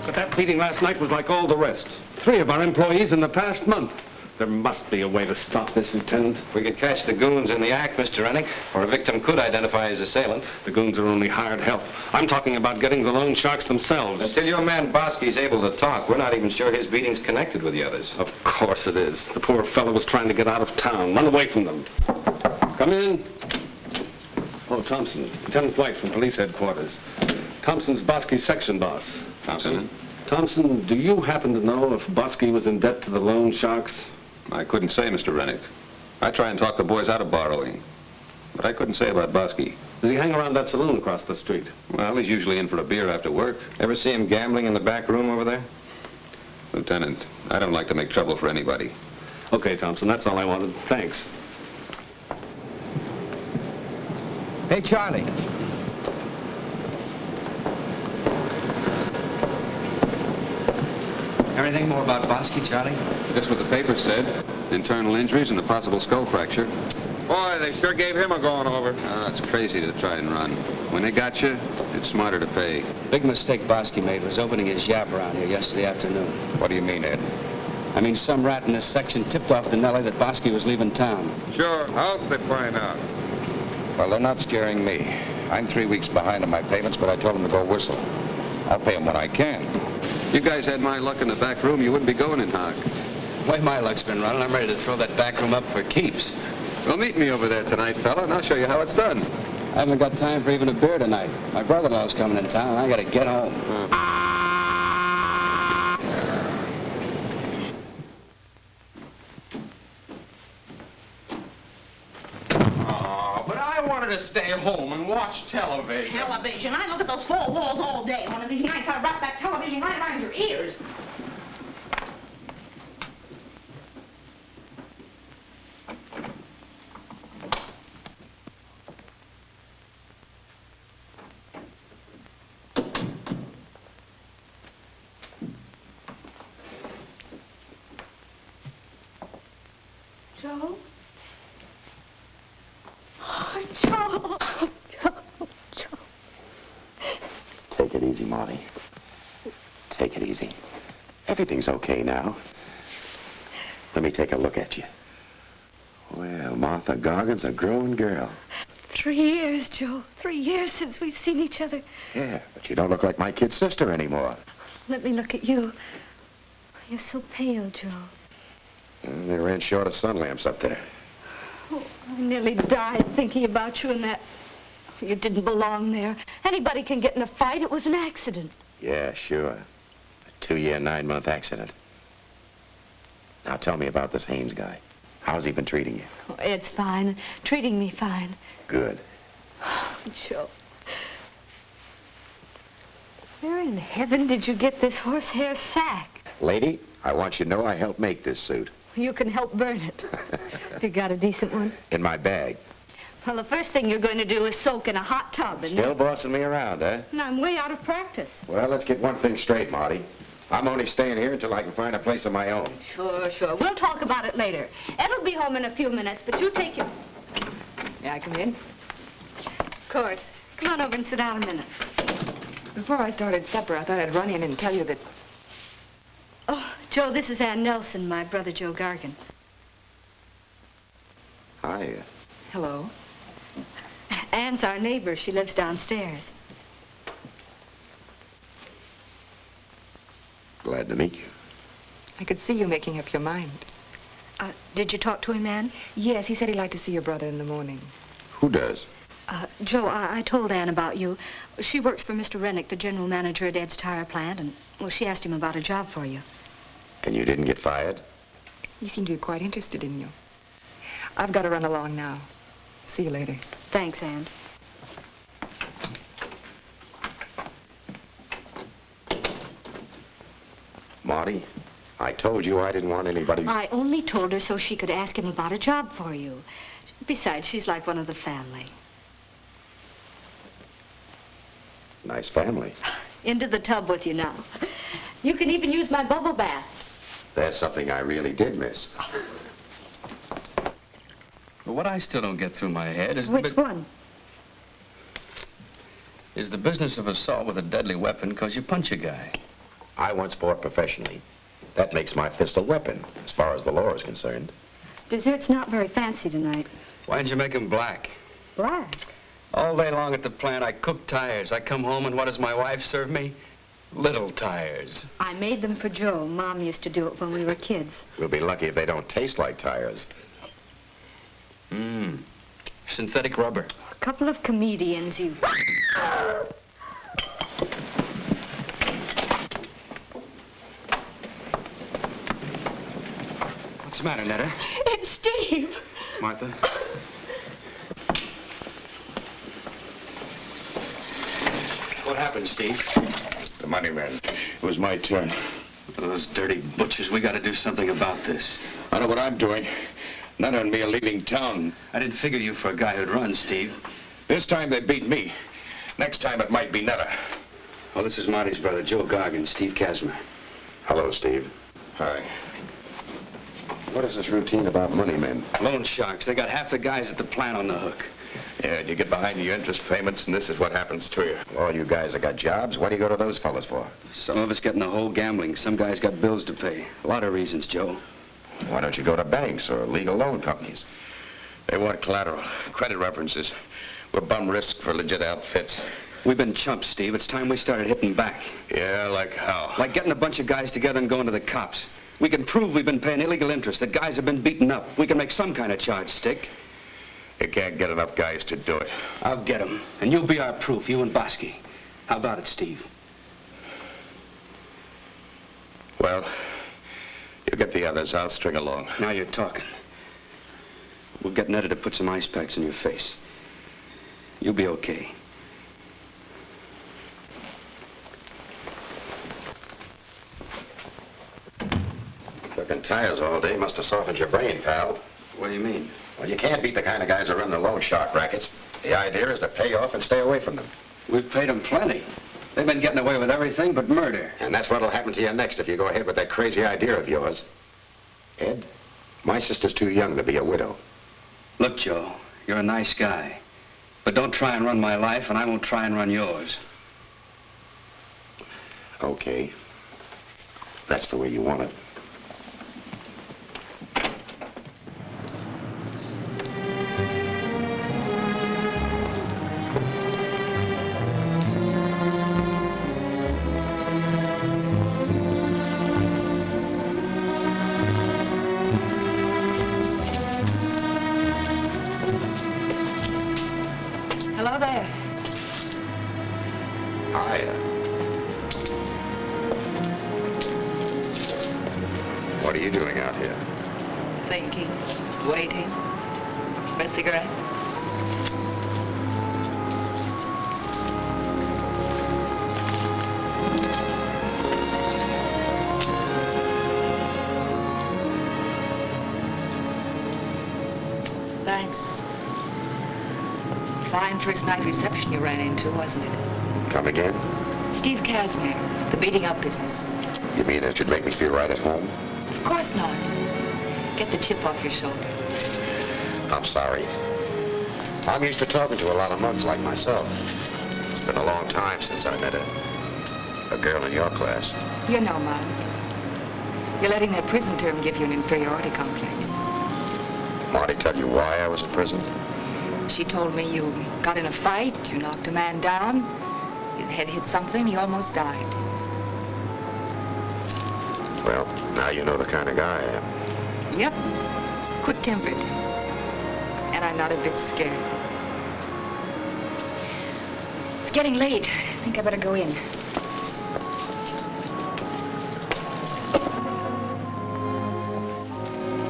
But that meeting last night was like all the rest. 3 of our employees in the past month. There must be a way to stop this, Lieutenant. If we could catch the goons in the act, Mr. Rennick, or a victim could identify his assailant. The goons are only hired help. I'm talking about getting the loan sharks themselves. Until your man Bosky's able to talk, we're not even sure his beating's connected with the others. Of course it is. The poor fellow was trying to get out of town, run away from them. Come in. Oh, Thompson. Lieutenant White from police headquarters. Thompson's Bosky's section boss. Thompson? Thompson, do you happen to know if Bosky was in debt to the loan sharks? I couldn't say, Mr. Rennick. I try and talk the boys out of borrowing. But I couldn't say about Bosky. Does he hang around that saloon across the street? Well, he's usually in for a beer after work. Ever see him gambling in the back room over there? Lieutenant, I don't like to make trouble for anybody. Okay, Thompson, that's all I wanted. Thanks. Hey, Charlie. Anything more about Bosky, Charlie? Just what the paper said. Internal injuries and a possible skull fracture. Boy, they sure gave him a going over. It's crazy to try and run. When they got you, it's smarter to pay. Big mistake Bosky made was opening his yap around here yesterday afternoon. What do you mean, Ed? I mean, some rat in this section tipped off to Nellie that Bosky was leaving town. Sure, how'd they find out? Well, they're not scaring me. I'm 3 weeks behind on my payments, but I told them to go whistle. I'll pay them when I can. You guys had my luck in the back room, you wouldn't be going in hock. The way my luck's been running, I'm ready to throw that back room up for keeps. Well, meet me over there tonight, fella, and I'll show you how it's done. I haven't got time for even a beer tonight. My brother-in-law's coming in town, and I gotta get home. Oh, but I wanted to stay home and watch television. Television? I look at those 4 walls all day. One of these nights I wrap that television right around your ears. Joe? Oh, Joe. Joe. Take it easy, Molly. Take it easy. Everything's okay now. Let me take a look at you. Well, Martha Gargan's a growing girl. 3 years, Joe. 3 years since we've seen each other. Yeah, but you don't look like my kid sister anymore. Let me look at you. You're so pale, Joe. Well, they ran short of sun lamps up there. Oh, I nearly died thinking about you in that. You didn't belong there. Anybody can get in a fight. It was an accident. Yeah, sure. A 2-year, 9-month accident. Now tell me about this Haynes guy. How's he been treating you? Oh, Ed's fine. Treating me fine. Good. Oh, Joe. Where in heaven did you get this horsehair sack? Lady, I want you to know I helped make this suit. You can help burn it. You got a decent one? In my bag. Well, the first thing you're going to do is soak in a hot tub. And Still bossing me around, huh? And I'm way out of practice. Well, let's get one thing straight, Marty. I'm only staying here until I can find a place of my own. Sure, sure. We'll talk about it later. Ed'll be home in a few minutes, but you take your... May I come in? Of course. Come on over and sit down a minute. Before I started supper, I thought I'd run in and tell you that... Oh, Joe, this is Ann Nelson, my brother Joe Gargan. Hi. Hello. Ann's our neighbor. She lives downstairs. Glad to meet you. I could see you making up your mind. Did you talk to him, Ann? Yes, he said he'd like to see your brother in the morning. Who does? Joe, I told Ann about you. She works for Mr. Rennick, the general manager at Ed's tire plant, and, well, she asked him about a job for you. And you didn't get fired? He seemed to be quite interested in you. I've got to run along now. See you later. Thanks, Ann. Marty, I told you I didn't want anybody... I only told her so she could ask him about a job for you. Besides, she's like one of the family. Nice family. Into the tub with you now. You can even use my bubble bath. That's something I really did miss. But what I still don't get through my head is Which one? Is the business of assault with a deadly weapon because you punch a guy. I once fought professionally. That makes my fist a weapon, as far as the law is concerned. Dessert's not very fancy tonight. Why didn't you make them black? Black? All day long at the plant, I cook tires. I come home, and what does my wife serve me? Little tires. I made them for Joe. Mom used to do it when we were kids. We'll be lucky if they don't taste like tires. Synthetic rubber. A couple of comedians, you... What's the matter, Netta? It's Steve. Martha? What happened, Steve? The money man. It was my turn. Those dirty butchers, we gotta do something about this. I know what I'm doing. Netta and me are leaving town. I didn't figure you for a guy who'd run, Steve. This time they beat me. Next time it might be Netta. Well, this is Marty's brother, Joe Gargan, Steve Casimir. Hello, Steve. Hi. What is this routine about money men? Loan sharks. They got half the guys at the plant on the hook. Yeah, you get behind your interest payments, and this is what happens to you. All you guys that got jobs, what do you go to those fellas for? Some of us get in the hole gambling. Some guys got bills to pay. A lot of reasons, Joe. Why don't you go to banks or legal loan companies? They want collateral, credit references. We're bum risk for legit outfits. We've been chumps, Steve. It's time we started hitting back. Yeah, like how? Like getting a bunch of guys together and going to the cops. We can prove we've been paying illegal interest, that guys have been beaten up. We can make some kind of charge stick. You can't get enough guys to do it. I'll get them. And you'll be our proof, you and Bosky. How about it, Steve? Well, you get the others. I'll string along. Now you're talking. We'll get Netta to put some ice packs in your face. You'll be okay. Cooking tires all day must have softened your brain, pal. What do you mean? Well, you can't beat the kind of guys that run the loan shark rackets. The idea is to pay off and stay away from them. We've paid them plenty. They've been getting away with everything but murder. And that's what'll happen to you next if you go ahead with that crazy idea of yours. Ed, my sister's too young to be a widow. Look, Joe, you're a nice guy. But don't try and run my life, and I won't try and run yours. Okay. That's the way you want it. Hello there. Hiya. What are you doing out here? Thinking, waiting for a cigarette. Thanks. Fine first night reception you ran into, wasn't it? Come again? Steve Casimir, the beating up business. You mean it should make me feel right at home? Of course not. Get the chip off your shoulder. I'm sorry. I'm used to talking to a lot of mugs like myself. It's been a long time since I met a girl in your class. You're no mug. You're letting that prison term give you an inferiority complex. Marty tell you why I was in prison? She told me you got in a fight, you knocked a man down, his head hit something, he almost died. Well, now you know the kind of guy I am. Yep, quick-tempered. And I'm not a bit scared. It's getting late. I think I better go in.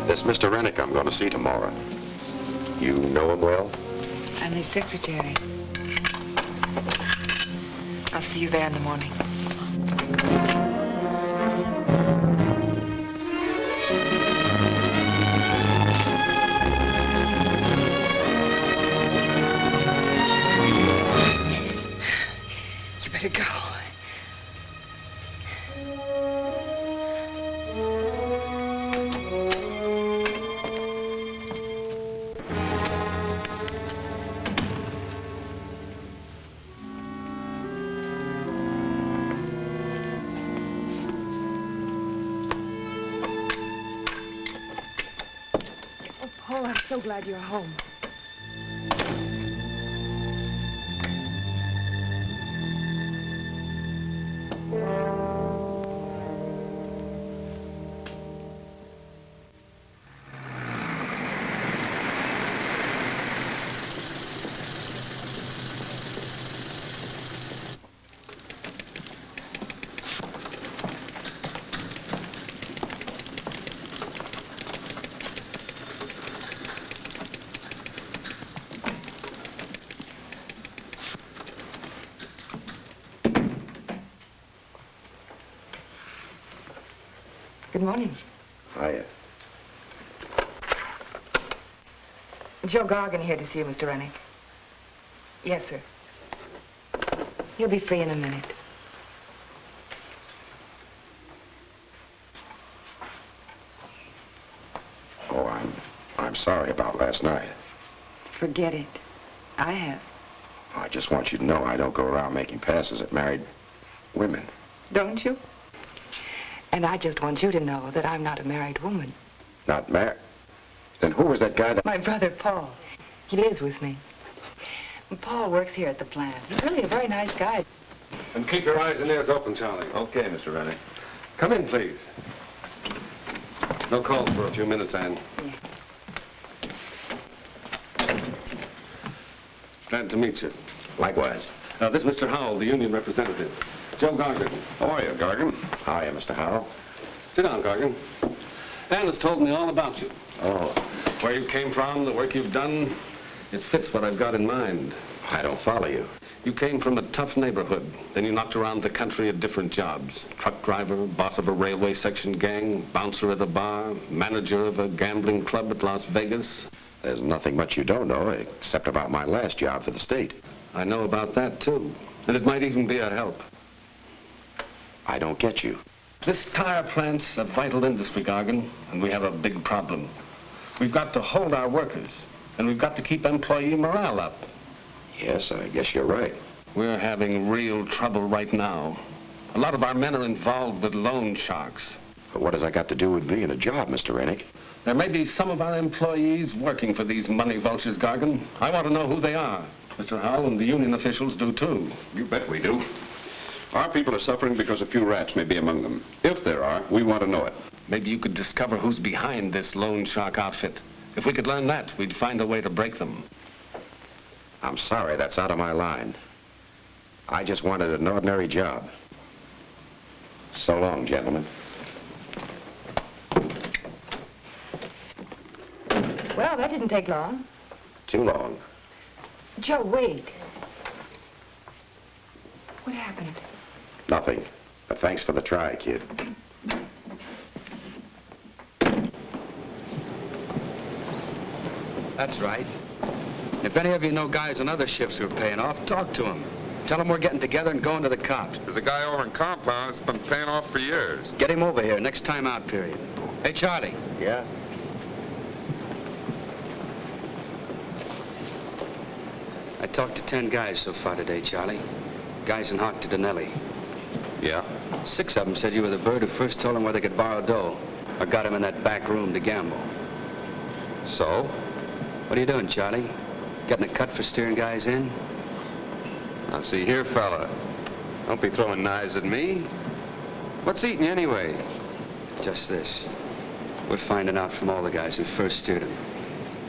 This Mr. Rennick I'm going to see tomorrow. You know him well? I'm his secretary. I'll see you there in the morning. You better go. Oh, I'm so glad you're home. Good morning. Hiya. Joe Gargan here to see you, Mr. Rennick. Yes, sir. He'll be free in a minute. Oh, I'm sorry about last night. Forget it. I have. I just want you to know I don't go around making passes at married women. Don't you? And I just want you to know that I'm not a married woman. Not married? Then who was that guy that... My brother, Paul. He lives with me. And Paul works here at the plant. He's really a very nice guy. And keep your eyes and ears open, Charlie. Okay, Mr. Rennick. Come in, please. No call for a few minutes, Anne. Yeah. Glad to meet you. Likewise. This is Mr. Howell, the union representative. Joe Gargan. How are you, Gargan? Hiya, Mr. Howell. Sit down, Gargan. Anne has told me all about you. Oh, Where you came from, the work you've done. It fits what I've got in mind. I don't follow you. You came from a tough neighborhood. Then you knocked around the country at different jobs. Truck driver, boss of a railway section gang, bouncer at a bar, manager of a gambling club at Las Vegas. There's nothing much you don't know, except about my last job for the state. I know about that, too. And it might even be a help. I don't get you. This tire plant's a vital industry, Gargan, and we have a big problem. We've got to hold our workers, and we've got to keep employee morale up. Yes, I guess you're right. We're having real trouble right now. A lot of our men are involved with loan sharks. But what has that got to do with being a job, Mr. Rennick? There may be some of our employees working for these money vultures, Gargan. I want to know who they are. Mr. Howell and the union officials do, too. You bet we do. Our people are suffering because a few rats may be among them. If there are, we want to know it. Maybe you could discover who's behind this loan shark outfit. If we could learn that, we'd find a way to break them. I'm sorry, that's out of my line. I just wanted an ordinary job. So long, gentlemen. Well, that didn't take long. Too long. Joe, wait. What happened? Nothing. But thanks for the try, kid. That's right. If any of you know guys on other shifts who are paying off, talk to them. Tell them we're getting together and going to the cops. There's a guy over in Compound that's been paying off for years. Get him over here, next time out period. Hey, Charlie. Yeah? I talked to 10 guys so far today, Charlie. Guys in Hart to Denelli. Yeah? 6 of them said you were the bird who first told them where they could borrow dough or got him in that back room to gamble. So? What are you doing, Charlie? Getting a cut for steering guys in? Now, see here, fella. Don't be throwing knives at me. What's eating you anyway? Just this. We're finding out from all the guys who first steered him.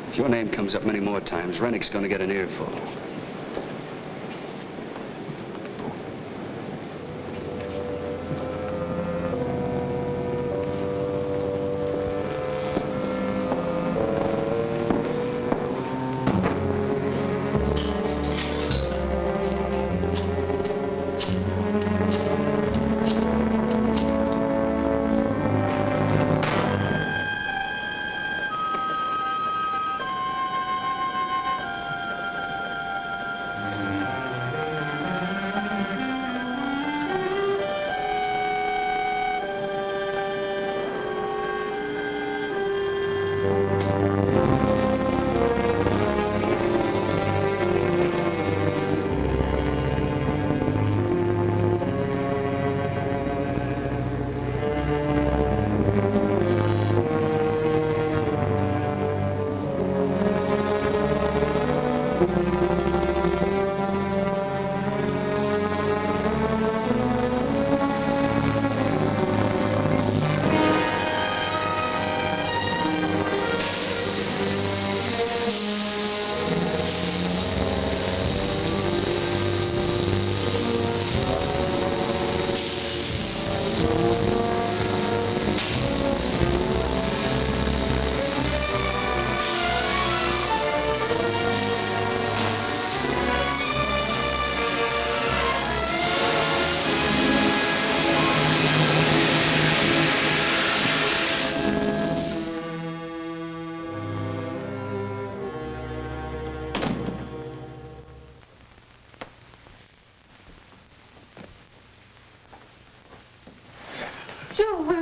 If your name comes up many more times, Rennick's going to get an earful.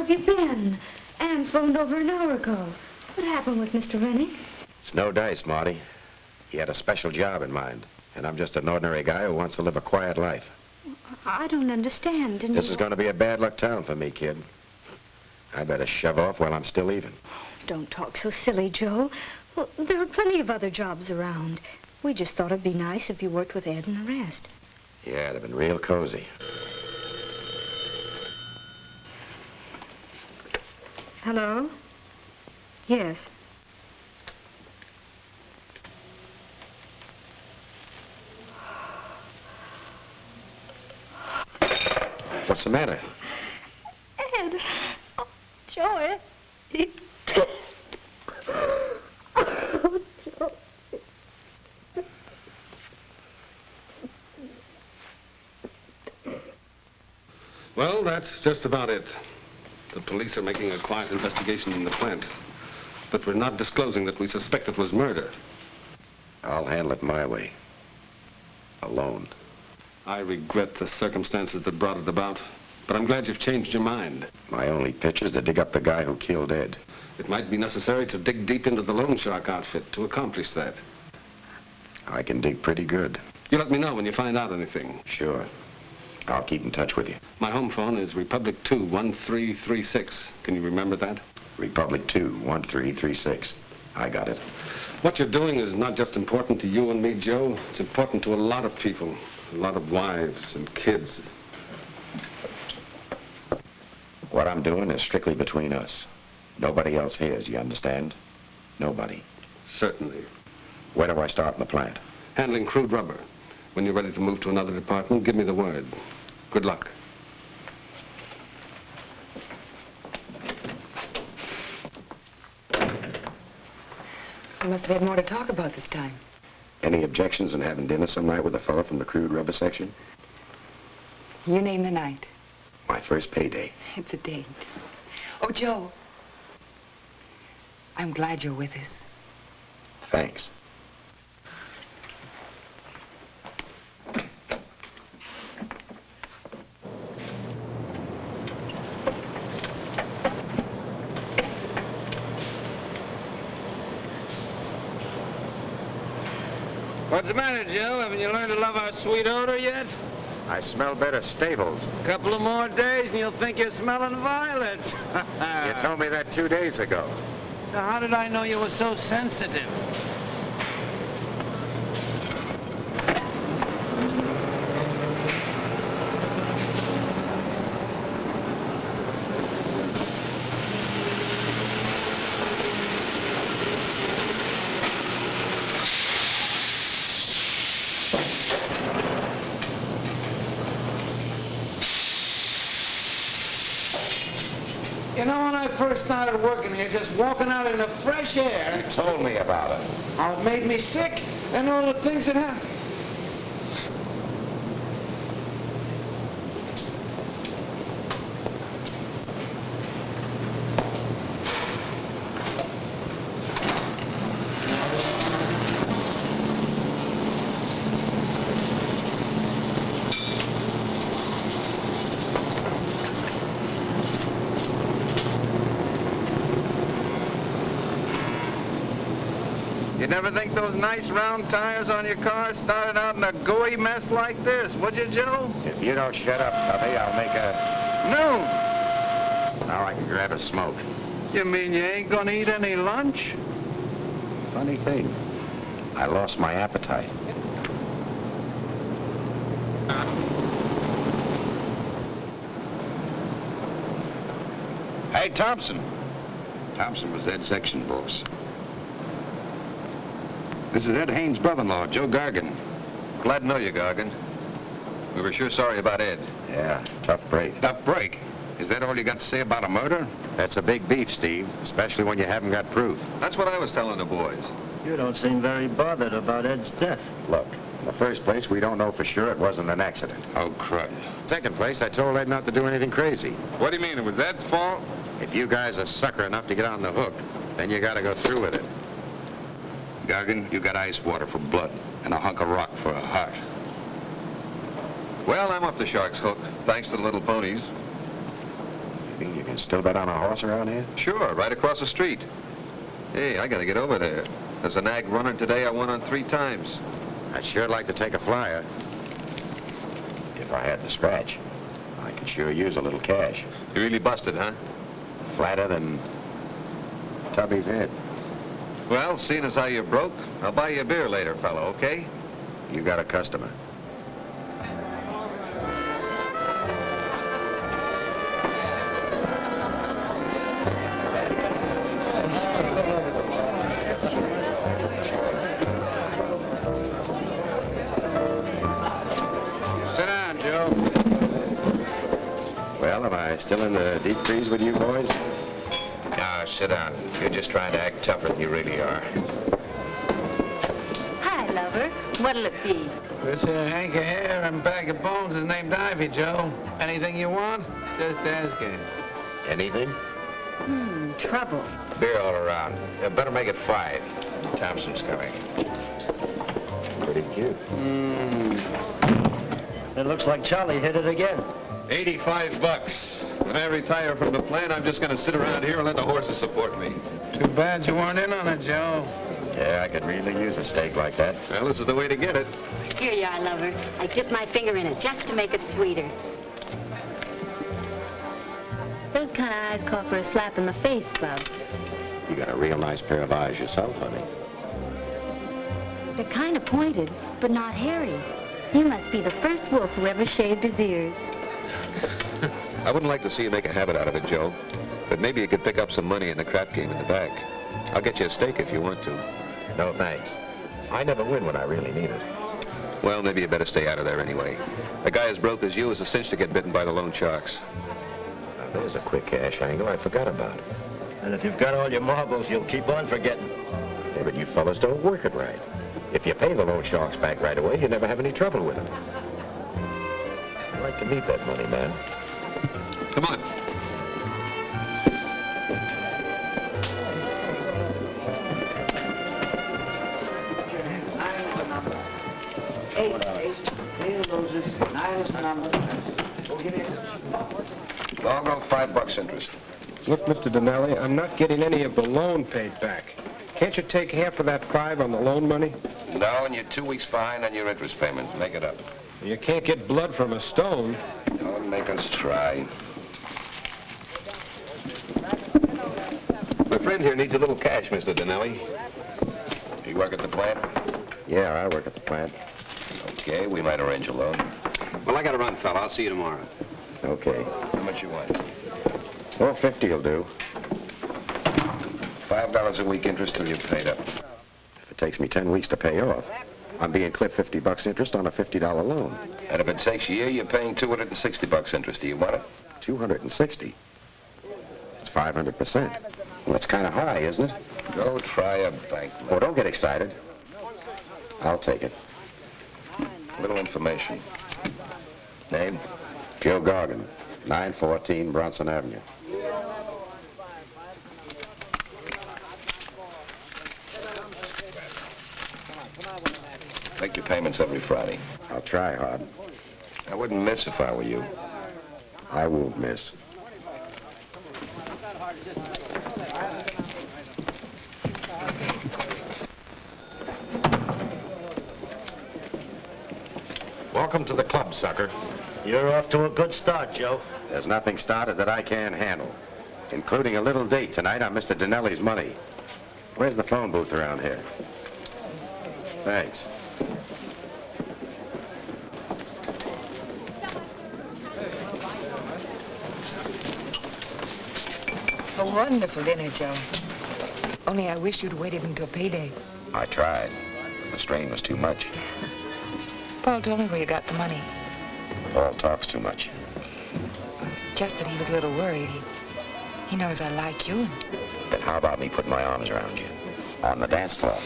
have you been? Anne phoned over an hour ago. What happened with Mr. Rennie? It's no dice, Marty. He had a special job in mind, and I'm just an ordinary guy who wants to live a quiet life. I don't understand. This is going to be a bad luck town for me, kid. I better shove off while I'm still even. Don't talk so silly, Joe. Well, there are plenty of other jobs around. We just thought it'd be nice if you worked with Ed and the rest. Yeah, it'd have been real cozy. Hello? Yes. What's the matter? Ed. Oh, Joe, Ed. Oh, Joe. Well, that's just about it. The police are making a quiet investigation in the plant. But we're not disclosing that we suspect it was murder. I'll handle it my way. Alone. I regret the circumstances that brought it about, but I'm glad you've changed your mind. My only pitch is to dig up the guy who killed Ed. It might be necessary to dig deep into the loan shark outfit to accomplish that. I can dig pretty good. You let me know when you find out anything. Sure. I'll keep in touch with you. My home phone is Republic 2 1336. Can you remember that? Republic 2 1336. I got it. What you're doing is not just important to you and me, Joe. It's important to a lot of people. A lot of wives and kids. What I'm doing is strictly between us. Nobody else hears, you understand? Nobody. Certainly. Where do I start in the plant? Handling crude rubber. When you're ready to move to another department, give me the word. Good luck. We must have had more to talk about this time. Any objections in having dinner some night with a fellow from the crude rubber section? You name the night. My first payday. It's a date. Oh, Joe. I'm glad you're with us. Thanks. What's the matter, Joe? Haven't you learned to love our sweet odor yet? I smell better stables. A couple of more days and you'll think you're smelling violets. You told me that 2 days ago. So how did I know you were so sensitive? You know, when I first started working here, just walking out in the fresh air, You told me about it. how it made me sick and all the things that happened. You never think those nice round tires on your car started out in a gooey mess like this, would you, Joe? If you don't shut up, Tubby, I'll make a... No. Now I can grab a smoke. You mean you ain't gonna eat any lunch? Funny thing. I lost my appetite. Hey, Thompson. Thompson was Ed's section boss. This is Ed Haynes' brother-in-law, Joe Gargan. Glad to know you, Gargan. We were sure sorry about Ed. Yeah, tough break. Tough break. Is that all you got to say about a murder? That's a big beef, Steve, especially when you haven't got proof. That's what I was telling the boys. You don't seem very bothered about Ed's death. Look, in the first place, we don't know for sure it wasn't an accident. Oh, crud. Second place, I told Ed not to do anything crazy. What do you mean? It was Ed's fault? If you guys are sucker enough to get on the hook, then you gotta go through with it. Gargan, you got ice water for blood and a hunk of rock for a heart. Well, I'm off the shark's hook, thanks to the little ponies. You mean you can still bet on a horse around here? Sure, right across the street. Hey, I gotta get over there. There's an ag runner today I won on 3 times. I'd sure like to take a flyer. If I had the scratch, I could sure use a little cash. You really busted, huh? Flatter than Tubby's head. Well, seeing as how you're broke, I'll buy you a beer later, fella, okay? You got a customer. Sit down, Joe. Well, am I still in the deep freeze with you boys? Now, sit down. You're just trying to act tougher than you really are. Hi, lover. What'll it be? This hank of hair and bag of bones is named Ivy, Joe. Anything you want, just ask her. Anything? Trouble. Beer all around. Better make it 5. Thompson's coming. Pretty cute. It looks like Charlie hit it again. $85. When I retire from the plant, I'm just gonna sit around here and let the horses support me. Too bad you weren't in on it, Joe. Yeah, I could really use a steak like that. Well, this is the way to get it. Here you are, lover. I dipped my finger in it just to make it sweeter. Those kind of eyes call for a slap in the face, Bub. You got a real nice pair of eyes yourself, honey. They're kind of pointed, but not hairy. You must be the first wolf who ever shaved his ears. I wouldn't like to see you make a habit out of it, Joe. But maybe you could pick up some money in the crap game in the back. I'll get you a steak if you want to. No, thanks. I never win when I really need it. Well, maybe you better stay out of there anyway. A guy as broke as you is a cinch to get bitten by the loan sharks. Now, there's a quick cash angle I forgot about. And if you've got all your marbles, you'll keep on forgetting. Yeah, but you fellas don't work it right. If you pay the loan sharks back right away, you never have any trouble with them. I'd like to meet that money man. Come on. I'll go $5 interest. Look, Mr. Donnelly, I'm not getting any of the loan paid back. Can't you take half of that 5 on the loan money? No, and you're 2 weeks behind on your interest payment. Make it up. You can't get blood from a stone. Don't make us try. My friend here needs a little cash, Mr. Donnelly. You work at the plant? Yeah, I work at the plant. Okay, we might arrange a loan. Well, I gotta run, fella. I'll see you tomorrow. Okay. How much you want? Well, 50 will do. $5 a week interest till you're paid up. If it takes me 10 weeks to pay off, I'm being clipped $50 interest on a $50 loan. And if it takes a year, you're paying $260 interest. Do you want it? 260? It's 500%. Well, that's kind of high, isn't it? Go try a bank loan. Oh, don't get excited. I'll take it. A little information. Name? Joe Gargan, 914 Bronson Avenue. Make your payments every Friday. I'll try hard. I wouldn't miss if I were you. I won't miss. Welcome to the club, sucker. You're off to a good start, Joe. There's nothing started that I can't handle, including a little date tonight on Mr. Donnelly's money. Where's the phone booth around here? Thanks. A wonderful dinner, Joe. Only I wish you'd waited until payday. I tried. The strain was too much. Paul told me where you got the money. Paul talks too much. Just that he was a little worried. He knows I like you. Then how about me putting my arms around you? On the dance floor.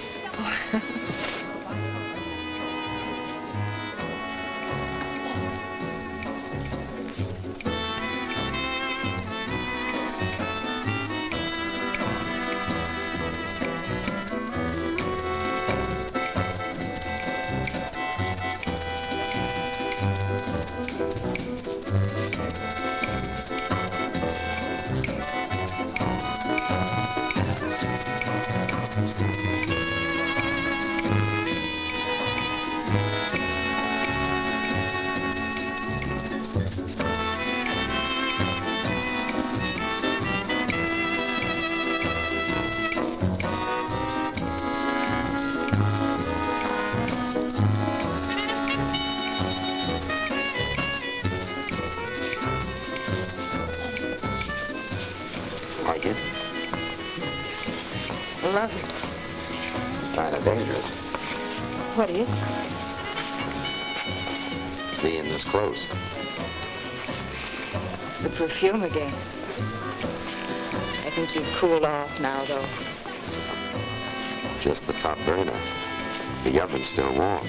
Like it? Love it. It's kind of dangerous, What is? being this close. It's the perfume again. I think you've cooled off now, though. Just the top burner. The oven's still warm.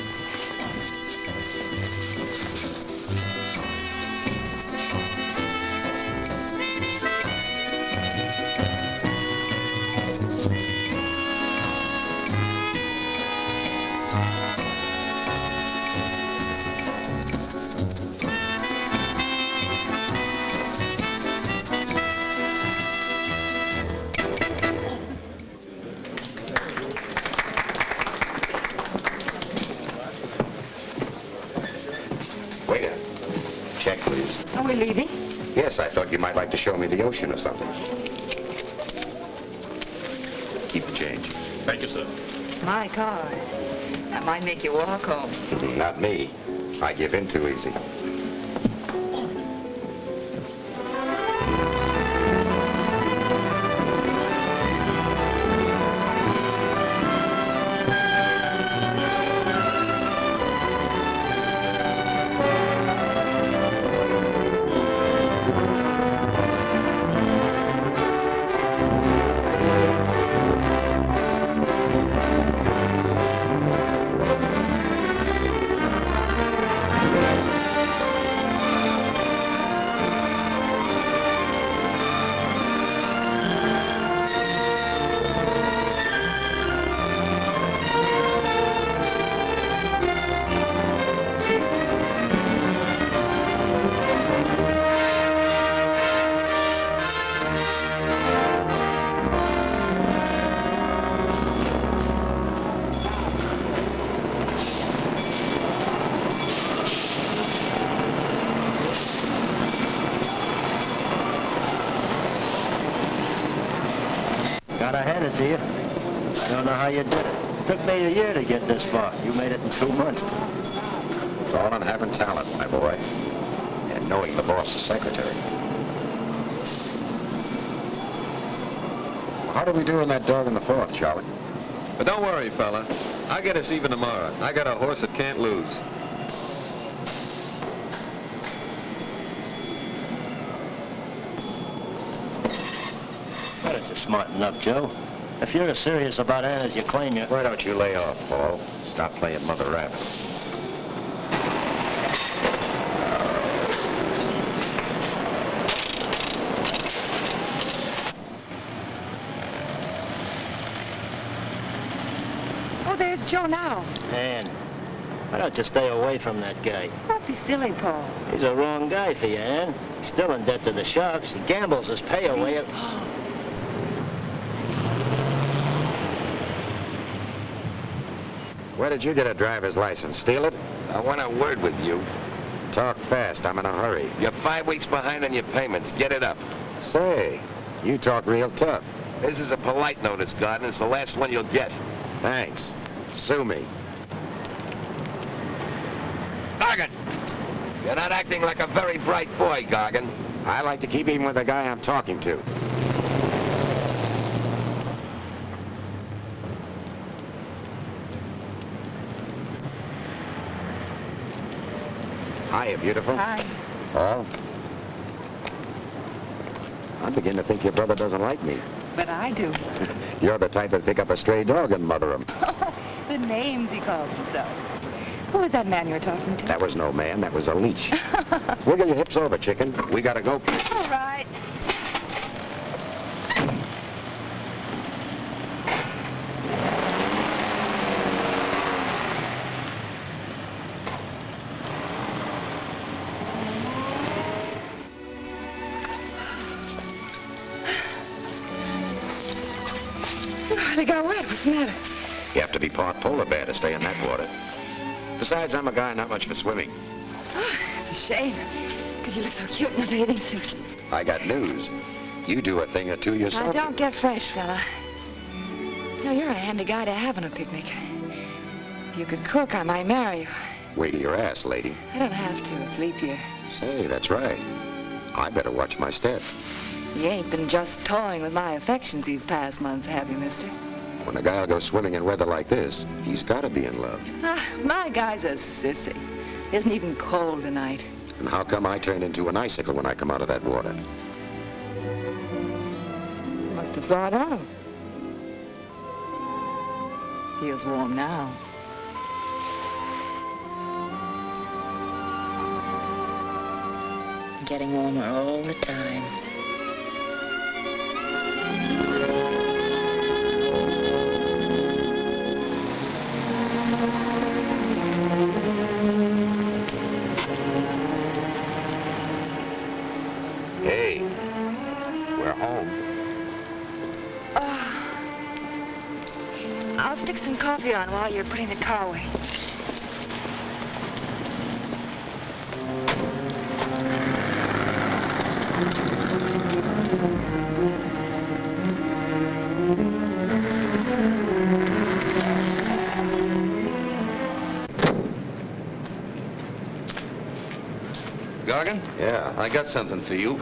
Waiter, check, please. Are we leaving? Yes, I thought you might like to show me the ocean or something. Keep the change. Thank you, sir. It's my car. I might make you walk home. Not me. I give in too easy. Gotta hand it to you. I don't know how you did it. It took me a year to get this far. You made it in 2 months. It's all in having talent, my boy. And knowing the boss's secretary. How do we do in that dog in the fourth, Charlie? But don't worry, fella. I'll get us even tomorrow. I got a horse that can't lose. Why don't you smarten up, Joe? If you're as serious about Ann as you claim you... Why don't you lay off, Paul? Stop playing Mother Rabbit. Oh, there's Joe now. Ann, why don't you stay away from that guy? Don't be silly, Paul. He's a wrong guy for you, Ann. He's still in debt to the Sharks. He gambles his pay away. Please, Paul. Where did you get a driver's license? Steal it? I want a word with you. Talk fast. I'm in a hurry. You're 5 weeks behind on your payments. Get it up. Say, you talk real tough. This is a polite notice, Gargan. It's the last one you'll get. Thanks. Sue me. Gargan! You're not acting like a very bright boy, Gargan. I like to keep even with the guy I'm talking to. Hiya, beautiful. Hi. Oh? I begin to think your brother doesn't like me. But I do. You're the type that'd pick up a stray dog and mother him. The names he calls himself. Who was that man you were talking to? That was no man, that was a leash. Wiggle your hips over, chicken. We gotta go. All right. You hardly got wet. What's the matter? You have to be part polar bear to stay in that water. Besides, I'm a guy not much for swimming. Oh, it's a shame. Because you look so cute in a bathing suit. I got news. You do a thing or two yourself. Now, don't get fresh, fella. You know, you're a handy guy to have on a picnic. If you could cook, I might marry you. Wait till your ass, lady. I don't have to. It's leap year. Say, that's right. I better watch my step. You ain't been just toying with my affections these past months, have you, mister? When a guy'll go swimming in weather like this, he's got to be in love. My guy's a sissy. Isn't even cold tonight. And how come I turned into an icicle when I come out of that water? Must have thawed out. Feels warm now. Getting warmer all the time. Hey, we're home. I'll stick some coffee on while you're putting the car away. Gargan? Yeah. I got something for you.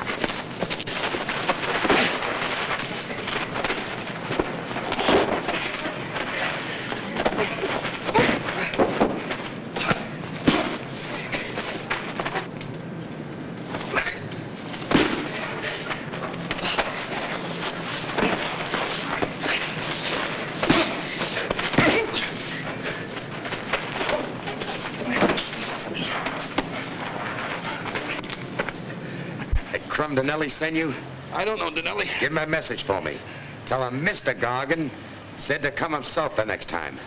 Denelli send you? I don't know, Denelli. Give him a message for me. Tell him Mr. Gargan said to come himself the next time.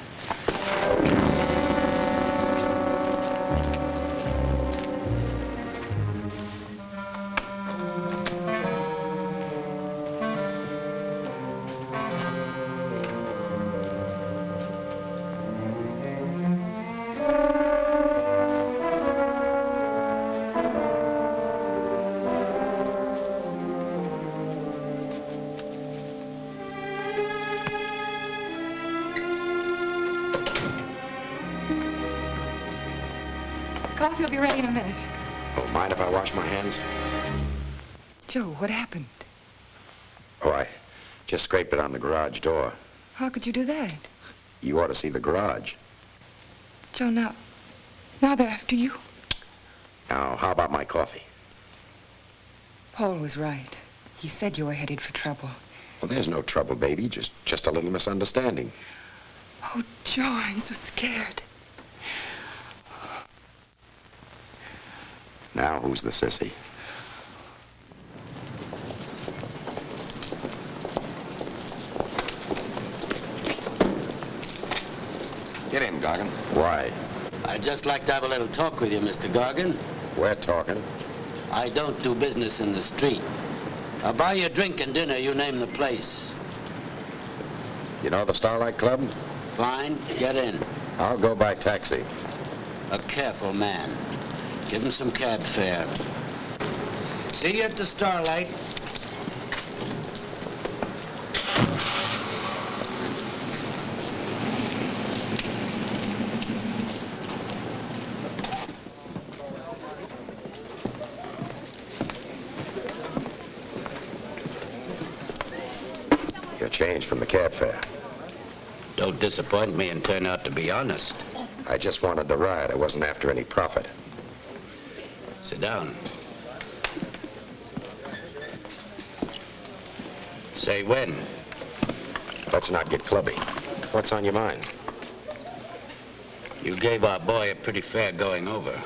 Coffee will be ready in a minute. Oh, mind if I wash my hands? Joe, what happened? Oh, I just scraped it on the garage door. How could you do that? You ought to see the garage. Joe, now they're after you. Now, how about my coffee? Paul was right. He said you were headed for trouble. Well, there's no trouble, baby. Just a little misunderstanding. Oh, Joe, I'm so scared. Now, who's the sissy? Get him, Gargan. Why? I'd just like to have a little talk with you, Mr. Gargan. We're talking. I don't do business in the street. I'll buy you a drink and dinner, you name the place. You know the Starlight Club? Fine, get in. I'll go by taxi. A careful man. Give him some cab fare. See you at the Starlight. Your change from the cab fare. Don't disappoint me and turn out to be honest. I just wanted the ride. I wasn't after any profit. Sit down. Say when. Let's not get clubby. What's on your mind? You gave our boy a pretty fair going over.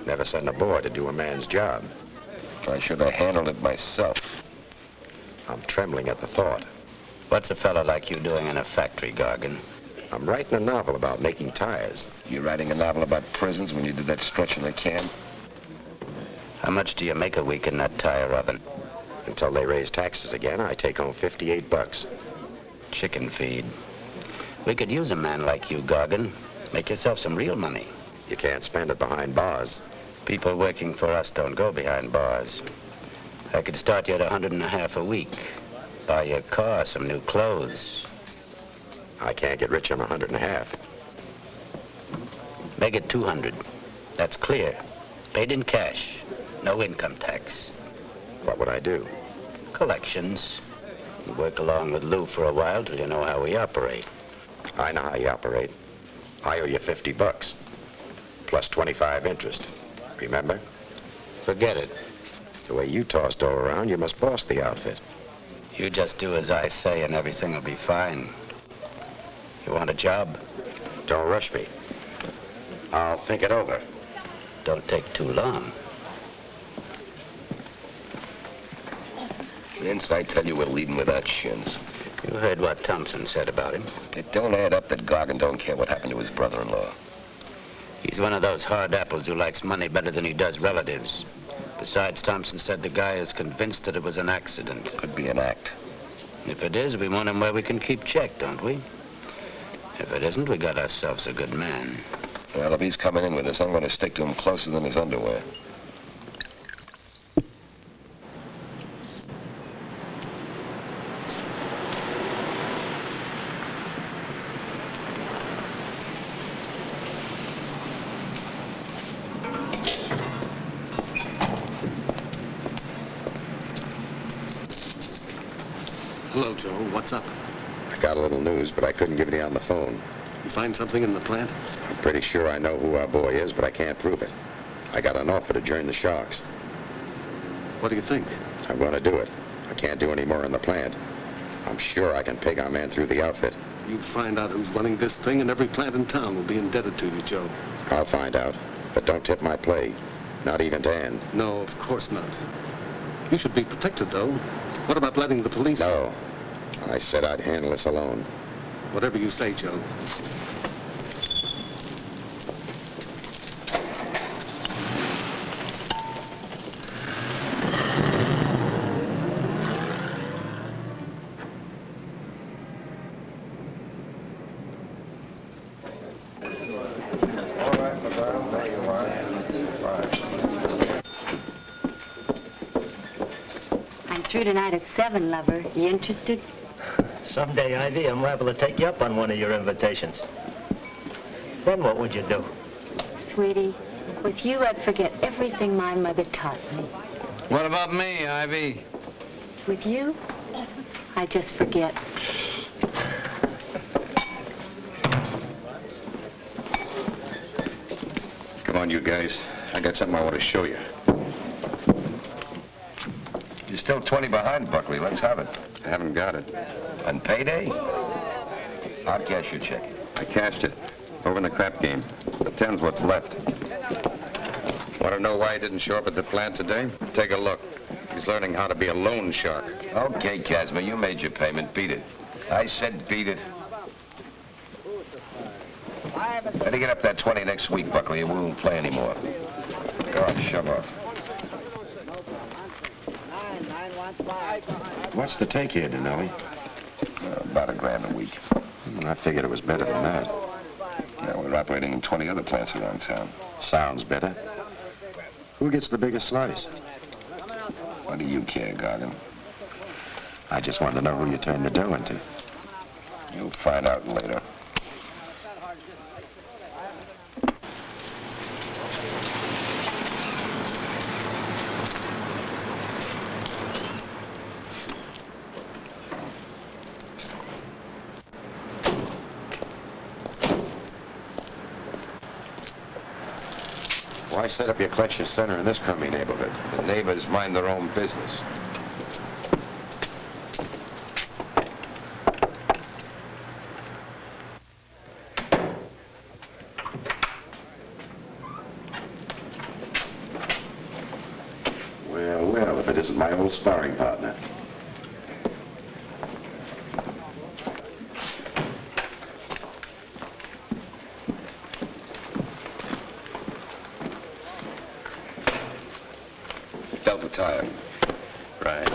Never send a boy to do a man's job. I should have handled it myself. I'm trembling at the thought. What's a fellow like you doing in a factory, Gargan? I'm writing a novel about making tires. You're writing a novel about prisons when you did that stretch in the camp? How much do you make a week in that tire oven? Until they raise taxes again, I take home $58. Chicken feed. We could use a man like you, Gargan. Make yourself some real money. You can't spend it behind bars. People working for us don't go behind bars. I could start you at $150 a week. Buy you a car, some new clothes. I can't get rich on $150. Make it $200. That's clear. Paid in cash. No income tax. What would I do? collections. You work along with Lou for a while till you know how we operate. I know how you operate. I owe you $50, plus 25 interest. Remember? Forget it. The way you toss dough around, you must boss the outfit. You just do as I say and everything will be fine. You want a job? Don't rush me. I'll think it over. Don't take too long. Vince, I tell you, we're leading without shins. You heard what Thompson said about him. It don't add up that Gargan don't care what happened to his brother-in-law. He's one of those hard apples who likes money better than he does relatives. Besides, Thompson said the guy is convinced that it was an accident. Could be an act. If it is, we want him where we can keep check, don't we? If it isn't, we got ourselves a good man. Well, if he's coming in with us, I'm going to stick to him closer than his underwear. Hello, Joe. What's up? I got a little news, but I couldn't give it to you on the phone. You find something in the plant? I'm pretty sure I know who our boy is, but I can't prove it. I got an offer to join the Sharks. What do you think? I'm going to do it. I can't do any more in the plant. I'm sure I can peg our man through the outfit. You find out who's running this thing, and every plant in town will be indebted to you, Joe. I'll find out. But don't tip my play. Not even to Ann. No, of course not. You should be protected, though. What about letting the police... No. I said I'd handle this alone. Whatever you say, Joe. I'm through tonight at 7, lover. You interested? Someday, Ivy, I'm liable to take you up on one of your invitations. Then what would you do? Sweetie, with you I'd forget everything my mother taught me. What about me, Ivy? With you, I just forget. Come on, you guys. I got something I want to show you. You're still 20 behind, Buckley. Let's have it. I haven't got it. On payday? I'll cash your check. I cashed it. Over in the crap game. The 10's what's left. Want to know why he didn't show up at the plant today? Take a look. He's learning how to be a loan shark. Okay, Casper, you made your payment. Beat it. I said beat it. Better get up that 20 next week, Buckley, or we won't play anymore. Go on, shove off. What's the take here, Denelli? About $1,000 a week. I figured it was better than that. Yeah, we're operating in 20 other plants around town. Sounds better. Who gets the biggest slice? What do you care, Gargan? I just wanted to know who you turned the dough into. You'll find out later. Why set up your collection center in this crummy neighborhood? The neighbors mind their own business. Well, well, if it isn't my old sparring partner. Delta tire. Right.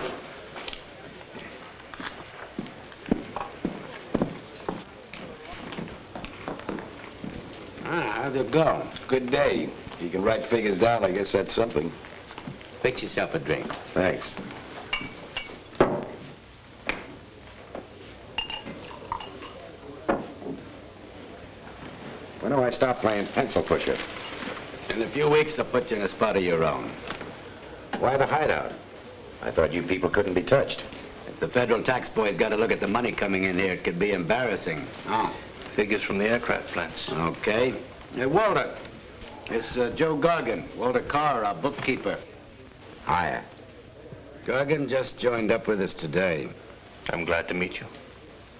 How'd it go? Good day. You can write figures down, I guess that's something. Fix yourself a drink. Thanks. When do I stop playing pencil pusher? In a few weeks, I'll put you in a spot of your own. Why the hideout? I thought you people couldn't be touched. If the federal tax boys got to look at the money coming in here, it could be embarrassing. Oh. Figures from the aircraft plants. Okay. Hey, Walter. It's Joe Gargan. Walter Carr, our bookkeeper. Hiya. Gargan just joined up with us today. I'm glad to meet you.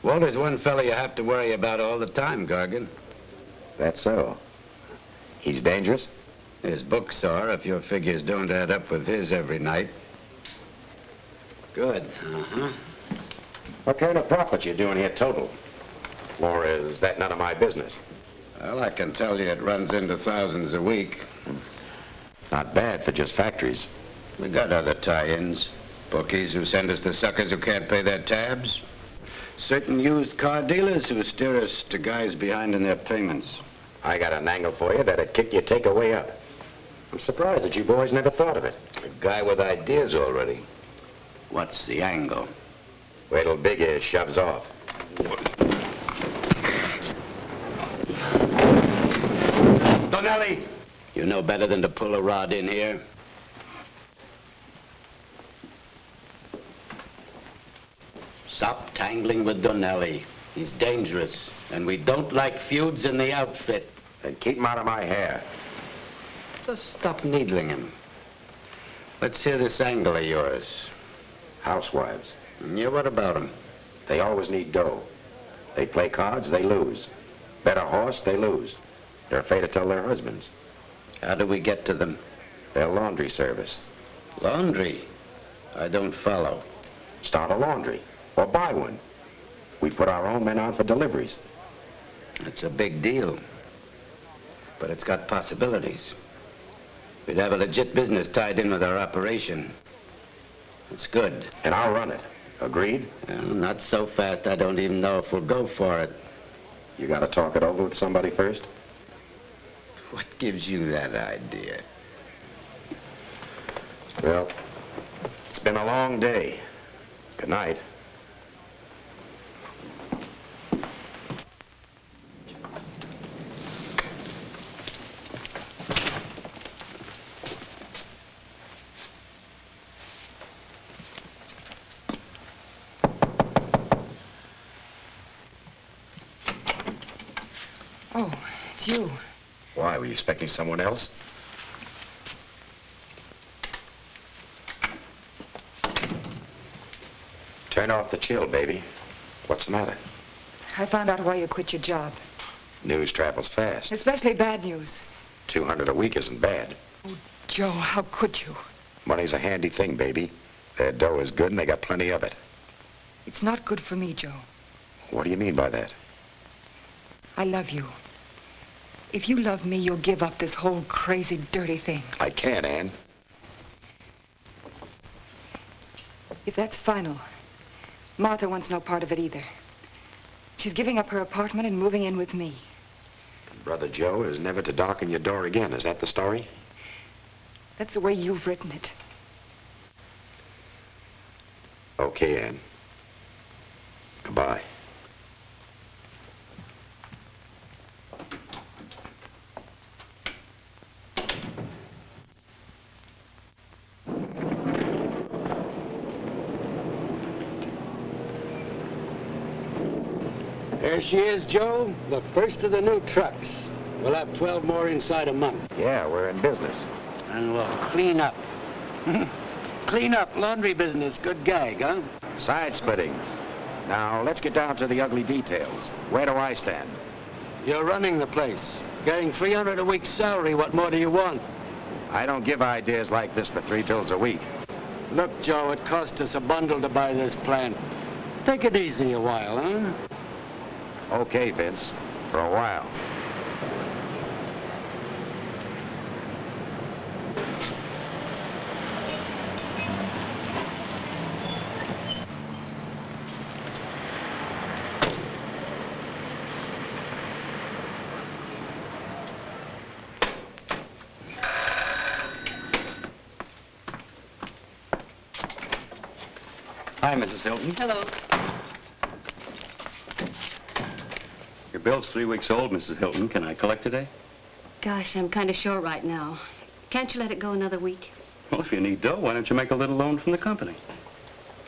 Walter's one fellow you have to worry about all the time, Gargan. That's so. He's dangerous? His books are, if your figures don't add up with his every night. Good. Uh-huh. What kind of profit you doing here total? Or is that none of my business? Well, I can tell you it runs into thousands a week. Not bad for just factories. We got other tie-ins. Bookies who send us the suckers who can't pay their tabs. Certain used car dealers who steer us to guys behind in their payments. I got an angle for you that'd kick your takeaway up. I'm surprised that you boys never thought of it. A guy with ideas already. What's the angle? Wait till Big Ear shoves off. Donnelly! You know better than to pull a rod in here. Stop tangling with Donnelly. He's dangerous, and we don't like feuds in the outfit. Then keep him out of my hair. Just stop needling him. Let's hear this angle of yours. Housewives. Yeah, what about them? They always need dough. They play cards, they lose. Bet a horse, they lose. They're afraid to tell their husbands. How do we get to them? Their laundry service. Laundry? I don't follow. Start a laundry, or buy one. We put our own men on for deliveries. It's a big deal. But it's got possibilities. We'd have a legit business tied in with our operation. It's good. And I'll run it. Agreed? Well, not so fast. I don't even know if we'll go for it. You gotta talk it over with somebody first? What gives you that idea? Well, it's been a long day. Good night. Oh, it's you. Why, were you expecting someone else? Turn off the chill, baby. What's the matter? I found out why you quit your job. News travels fast. Especially bad news. 200 a week isn't bad. Oh, Joe, how could you? Money's a handy thing, baby. Their dough is good and they got plenty of it. It's not good for me, Joe. What do you mean by that? I love you. If you love me, you'll give up this whole crazy, dirty thing. I can't, Ann. If that's final, Martha wants no part of it either. She's giving up her apartment and moving in with me. And Brother Joe is never to darken your door again. Is that the story? That's the way you've written it. Okay, Ann. Goodbye. There she is, Joe, the first of the new trucks. We'll have 12 more inside a month. Yeah, we're in business. And we'll clean up. Clean up, laundry business, good gag, huh? Side splitting. Now, let's get down to the ugly details. Where do I stand? You're running the place. Getting $300 a week salary, what more do you want? I don't give ideas like this for 3 bills a week. Look, Joe, it cost us a bundle to buy this plant. Take it easy a while, huh? Okay, Vince, for a while. Hi, Mrs. Hilton. Hello. Your bill's 3 weeks old, Mrs. Hilton. Can I collect today? Gosh, I'm kind of short right now. Can't you let it go another week? Well, if you need dough, why don't you make a little loan from the company?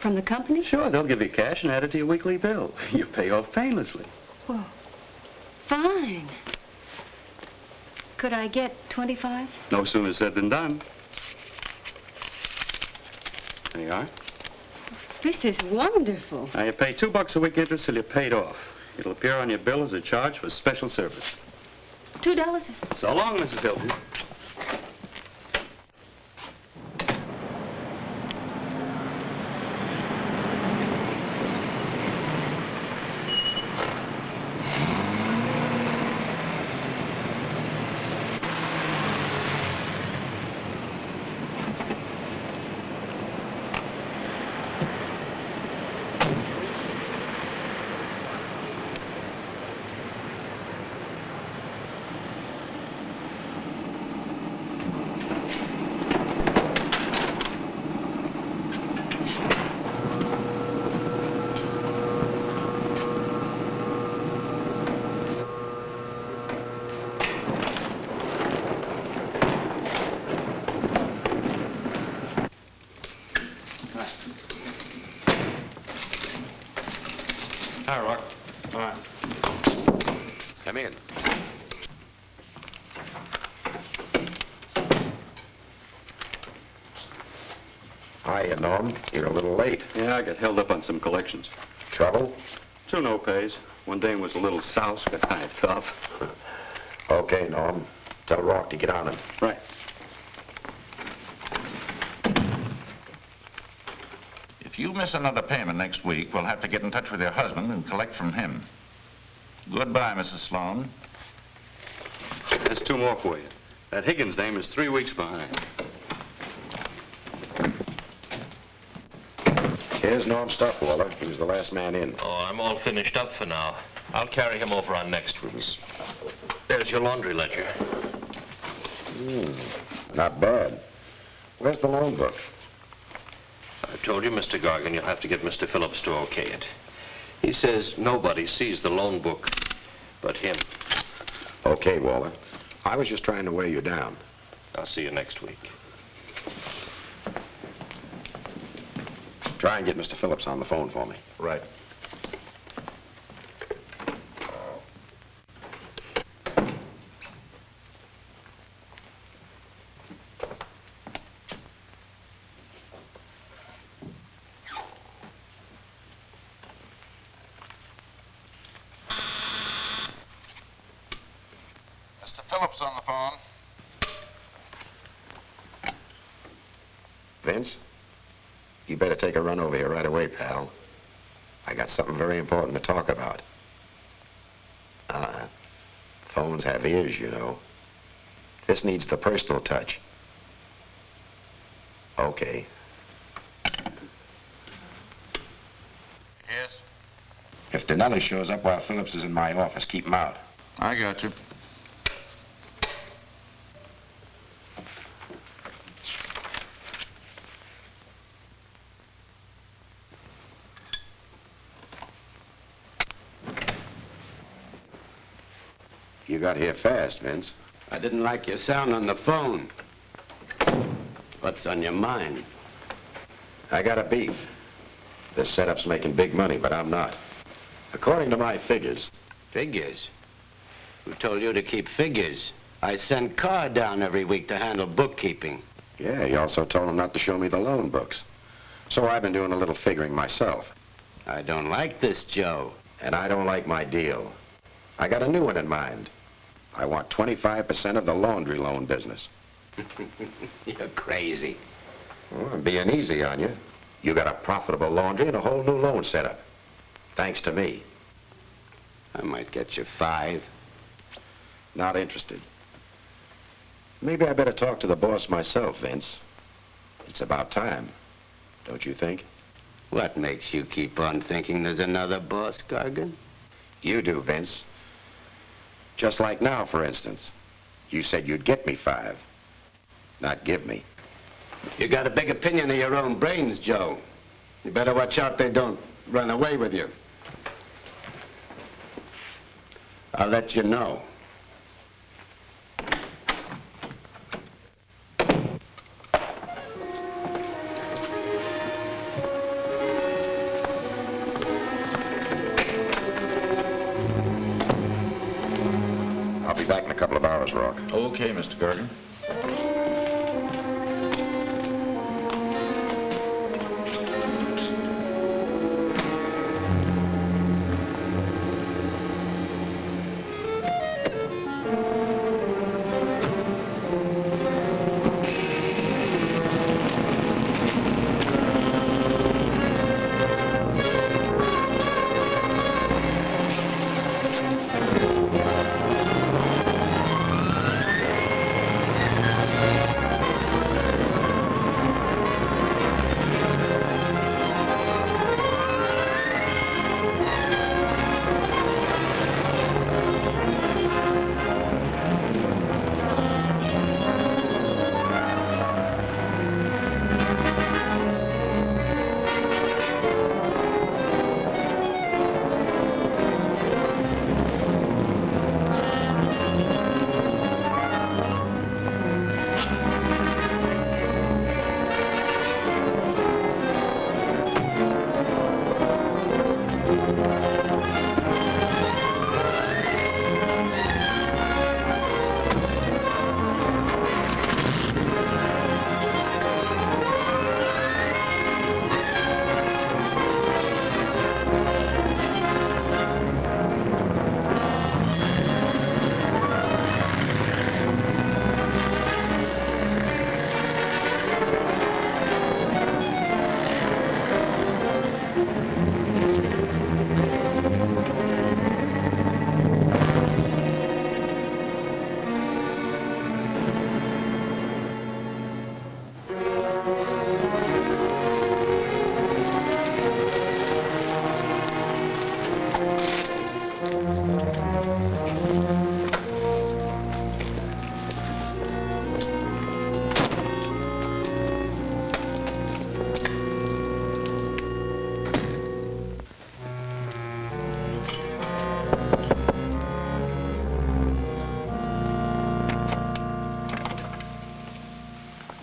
From the company? Sure, they'll give you cash and add it to your weekly bill. You pay off painlessly. Well, fine. Could I get 25? No sooner said than done. There you are. This is wonderful. Now, you pay $2 a week interest till you're paid off. It'll appear on your bill as a charge for special service. $2. So long, Mrs. Hilton. Hi, Rock. All right. Come in. Hiya, Norm. You're a little late. Yeah, I got held up on some collections. Trouble? 2 no-pays. One dame was a little souse, got kind of tough. Okay, Norm. Tell Rock to get on him. Right. If you miss another payment next week, we'll have to get in touch with your husband and collect from him. Goodbye, Mrs. Sloan. There's 2 more for you. That Higgins dame is 3 weeks behind. Here's Norm's stuff, Waller. He was the last man in. Oh, I'm all finished up for now. I'll carry him over on next week's. There's your laundry ledger. Not bad. Where's the loan book? I told you, Mr. Gargan, you'll have to get Mr. Phillips to okay it. He says nobody sees the loan book but him. Okay, Waller. I was just trying to weigh you down. I'll see you next week. Try and get Mr. Phillips on the phone for me. Right. Mr. Phillips on the phone. Vince, you better take a run over here right away, pal. I got something very important to talk about. Phones have ears, you know. This needs the personal touch. Okay. Yes? If Dinelli shows up while Phillips is in my office, keep him out. I got you. You got here fast, Vince. I didn't like your sound on the phone. What's on your mind? I got a beef. This setup's making big money, but I'm not. According to my figures. Figures? Who told you to keep figures? I send Carr down every week to handle bookkeeping. Yeah, he also told him not to show me the loan books. So I've been doing a little figuring myself. I don't like this, Joe. And I don't like my deal. I got a new one in mind. I want 25% of the laundry loan business. You're crazy. Well, I'm being easy on you. You got a profitable laundry and a whole new loan setup. Thanks to me. I might get you 5. Not interested. Maybe I better talk to the boss myself, Vince. It's about time, don't you think? What makes you keep on thinking there's another boss, Gargan? You do, Vince. Just like now, for instance. You said you'd get me 5. Not give me. You got a big opinion of your own brains, Joe. You better watch out they don't run away with you. I'll let you know. be back in a couple of hours, Rock. Okay, Mr. Gargan.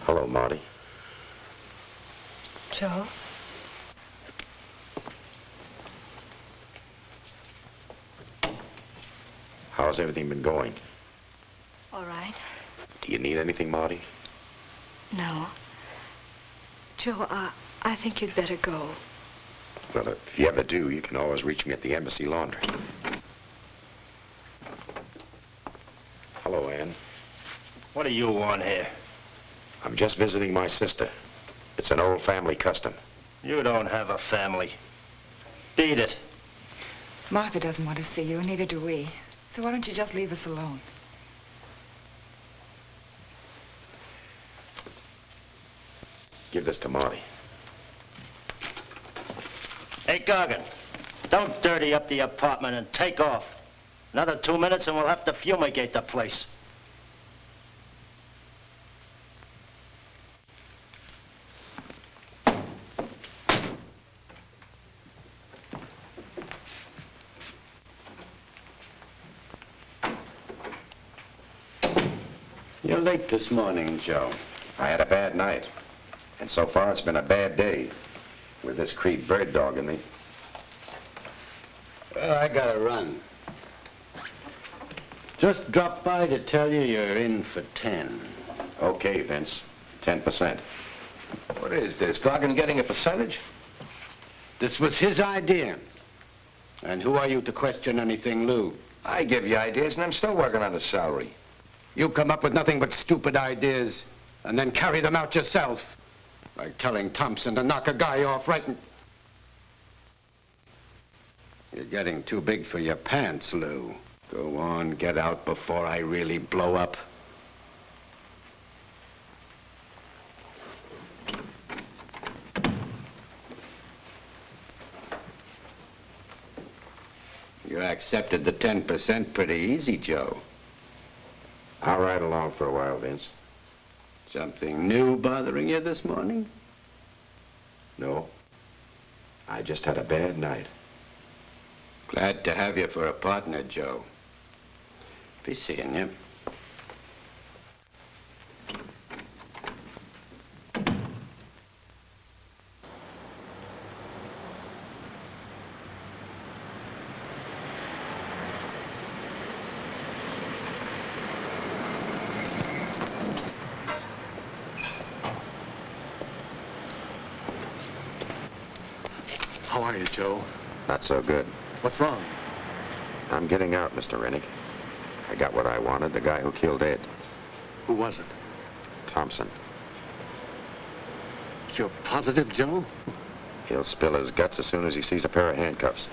Hello, Marty. Joe? How's everything been going? All right. Do you need anything, Marty? No. Joe, I think you'd better go. Well, if you ever do, you can always reach me at the embassy laundry. Hello, Ann. What do you want here? I'm just visiting my sister. It's an old family custom. You don't have a family. Beat it. Martha doesn't want to see you, and neither do we. So why don't you just leave us alone? Give this to Marty. Hey, Gargan, don't dirty up the apartment and take off. Another 2 minutes and we'll have to fumigate the place. You're late this morning, Joe. I had a bad night. And so far, it's been a bad day. With this Creed bird dog in me. Well, I gotta run. Just dropped by to tell you you're in for 10. Okay, Vince. 10%. What is this, Gargan getting a percentage? This was his idea. And who are you to question anything, Lou? I give you ideas, and I'm still working on a salary. You come up with nothing but stupid ideas, and then carry them out yourself. Like telling Thompson to knock a guy off right in... You're getting too big for your pants, Lou. Go on, get out before I really blow up. You accepted the 10% pretty easy, Joe. I'll ride along for a while, Vince. Something new bothering you this morning? No. I just had a bad night. Glad to have you for a partner, Joe. Be seeing you. How are you, Joe? Not so good. What's wrong? I'm getting out, Mr. Rennick. I got what I wanted, the guy who killed Ed. Who was it? Thompson. You're positive, Joe? He'll spill his guts as soon as he sees a pair of handcuffs.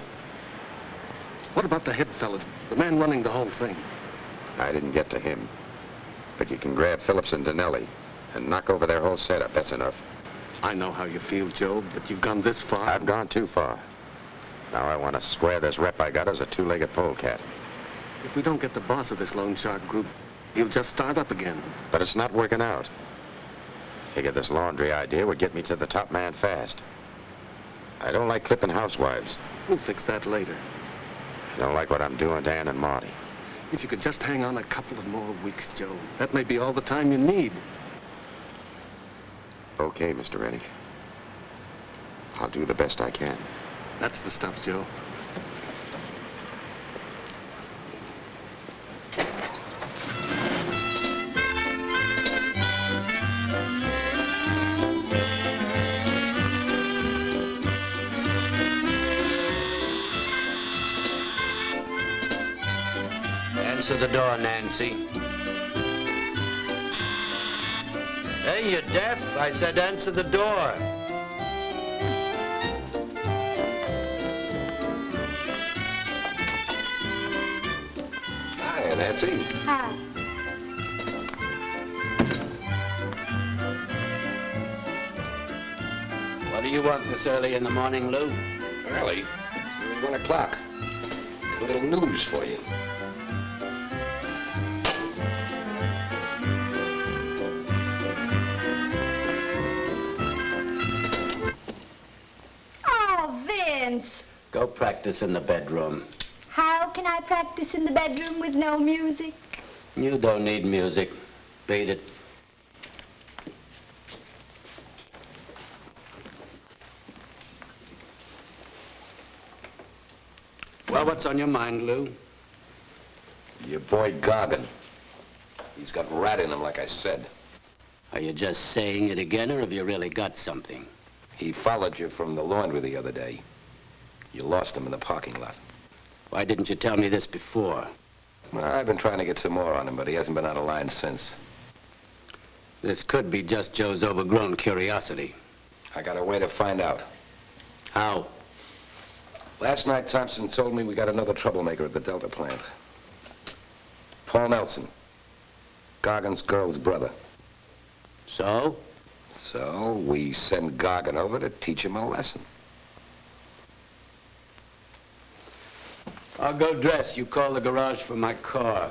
What about the head fella, the man running the whole thing? I didn't get to him. But you can grab Phillips and Donnelly and knock over their whole setup. That's enough. I know how you feel, Joe, but you've gone this far. I've gone too far. Now I want to square this rep I got as a two-legged polecat. If we don't get the boss of this loan shark group, he'll just start up again. But it's not working out. Figured this laundry idea would get me to the top man fast. I don't like clipping housewives. We'll fix that later. I don't like what I'm doing to Ann and Marty. If you could just hang on a couple of more weeks, Joe, that may be all the time you need. Okay, Mr. Rennick. I'll do the best I can. That's the stuff, Joe. Answer the door, Nancy. Hey, you're deaf? I said answer the door. Hi, Nancy. Hi. What do you want this early in the morning, Lou? Early? 1 o'clock. A little news for you. Oh, Vince. Go practice in the bedroom. How can I practice in the bedroom with no music? You don't need music. Beat it. Well, what's on your mind, Lou? Your boy Gargan. He's got rat in him, like I said. Are you just saying it again, or have you really got something? He followed you from the laundry the other day. You lost him in the parking lot. Why didn't you tell me this before? Well, I've been trying to get some more on him, but he hasn't been out of line since. This could be just Joe's overgrown curiosity. I got a way to find out. How? Last night, Thompson told me we got another troublemaker at the Delta plant. Paul Nelson. Gargan's girl's brother. So? So, we send Gargan over to teach him a lesson. I'll go dress. You call the garage for my car.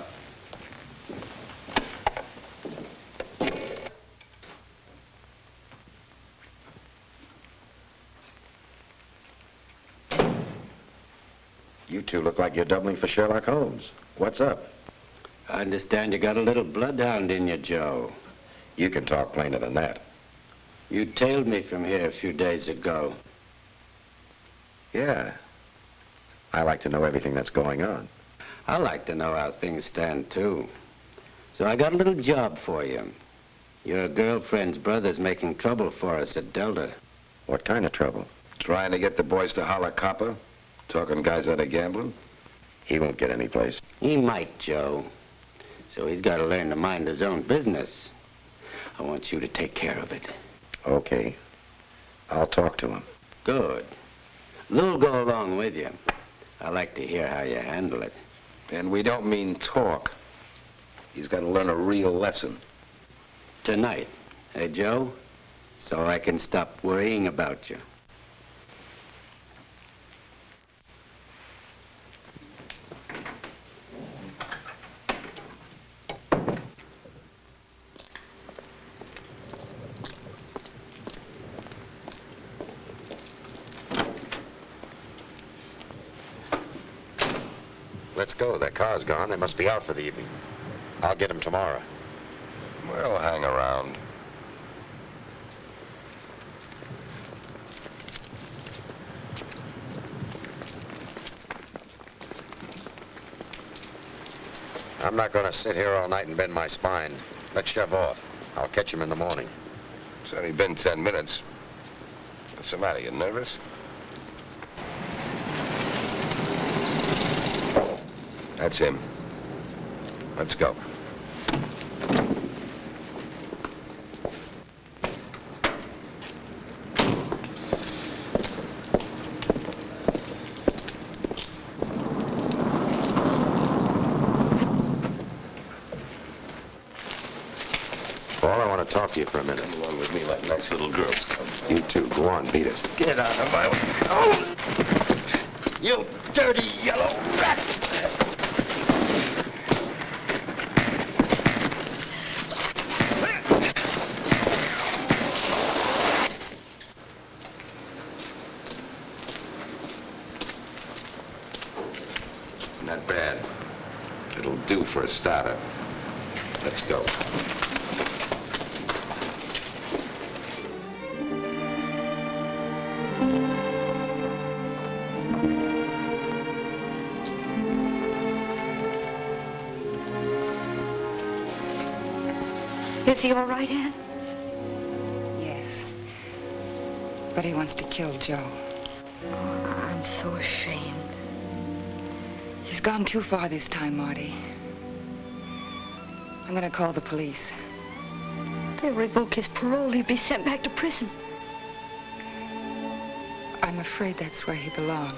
You two look like you're doubling for Sherlock Holmes. What's up? I understand you got a little bloodhound in you, Joe. You can talk plainer than that. You tailed me from here a few days ago. Yeah. I like to know everything that's going on. I like to know how things stand, too. So I got a little job for you. Your girlfriend's brother's making trouble for us at Delta. What kind of trouble? Trying to get the boys to holler copper? Talking guys out of gambling? He won't get any place. He might, Joe. So he's got to learn to mind his own business. I want you to take care of it. Okay. I'll talk to him. Good. Lou'll go along with you. I like to hear how you handle it. And we don't mean talk. He's got to learn a real lesson. Tonight, eh, Joe? So I can stop worrying about you. Let's go. Their car's gone. They must be out for the evening. I'll get them tomorrow. We'll hang around. I'm not going to sit here all night and bend my spine. Let's shove off. I'll catch him in the morning. It's only been 10 minutes. What's the matter? You nervous? That's him. Let's go. Paul, I want to talk to you for a minute. Come along with me like nice little girls come. You too. Go on, beat it. Get out of my way. Oh! You dirty yellow rat! Not bad. It'll do for a starter. Let's go. Is he all right, Ann? Yes. But he wants to kill Joe. Oh, I'm so ashamed. He's gone too far this time, Marty. I'm gonna call the police. They'll revoke his parole. He'll be sent back to prison. I'm afraid that's where he belongs.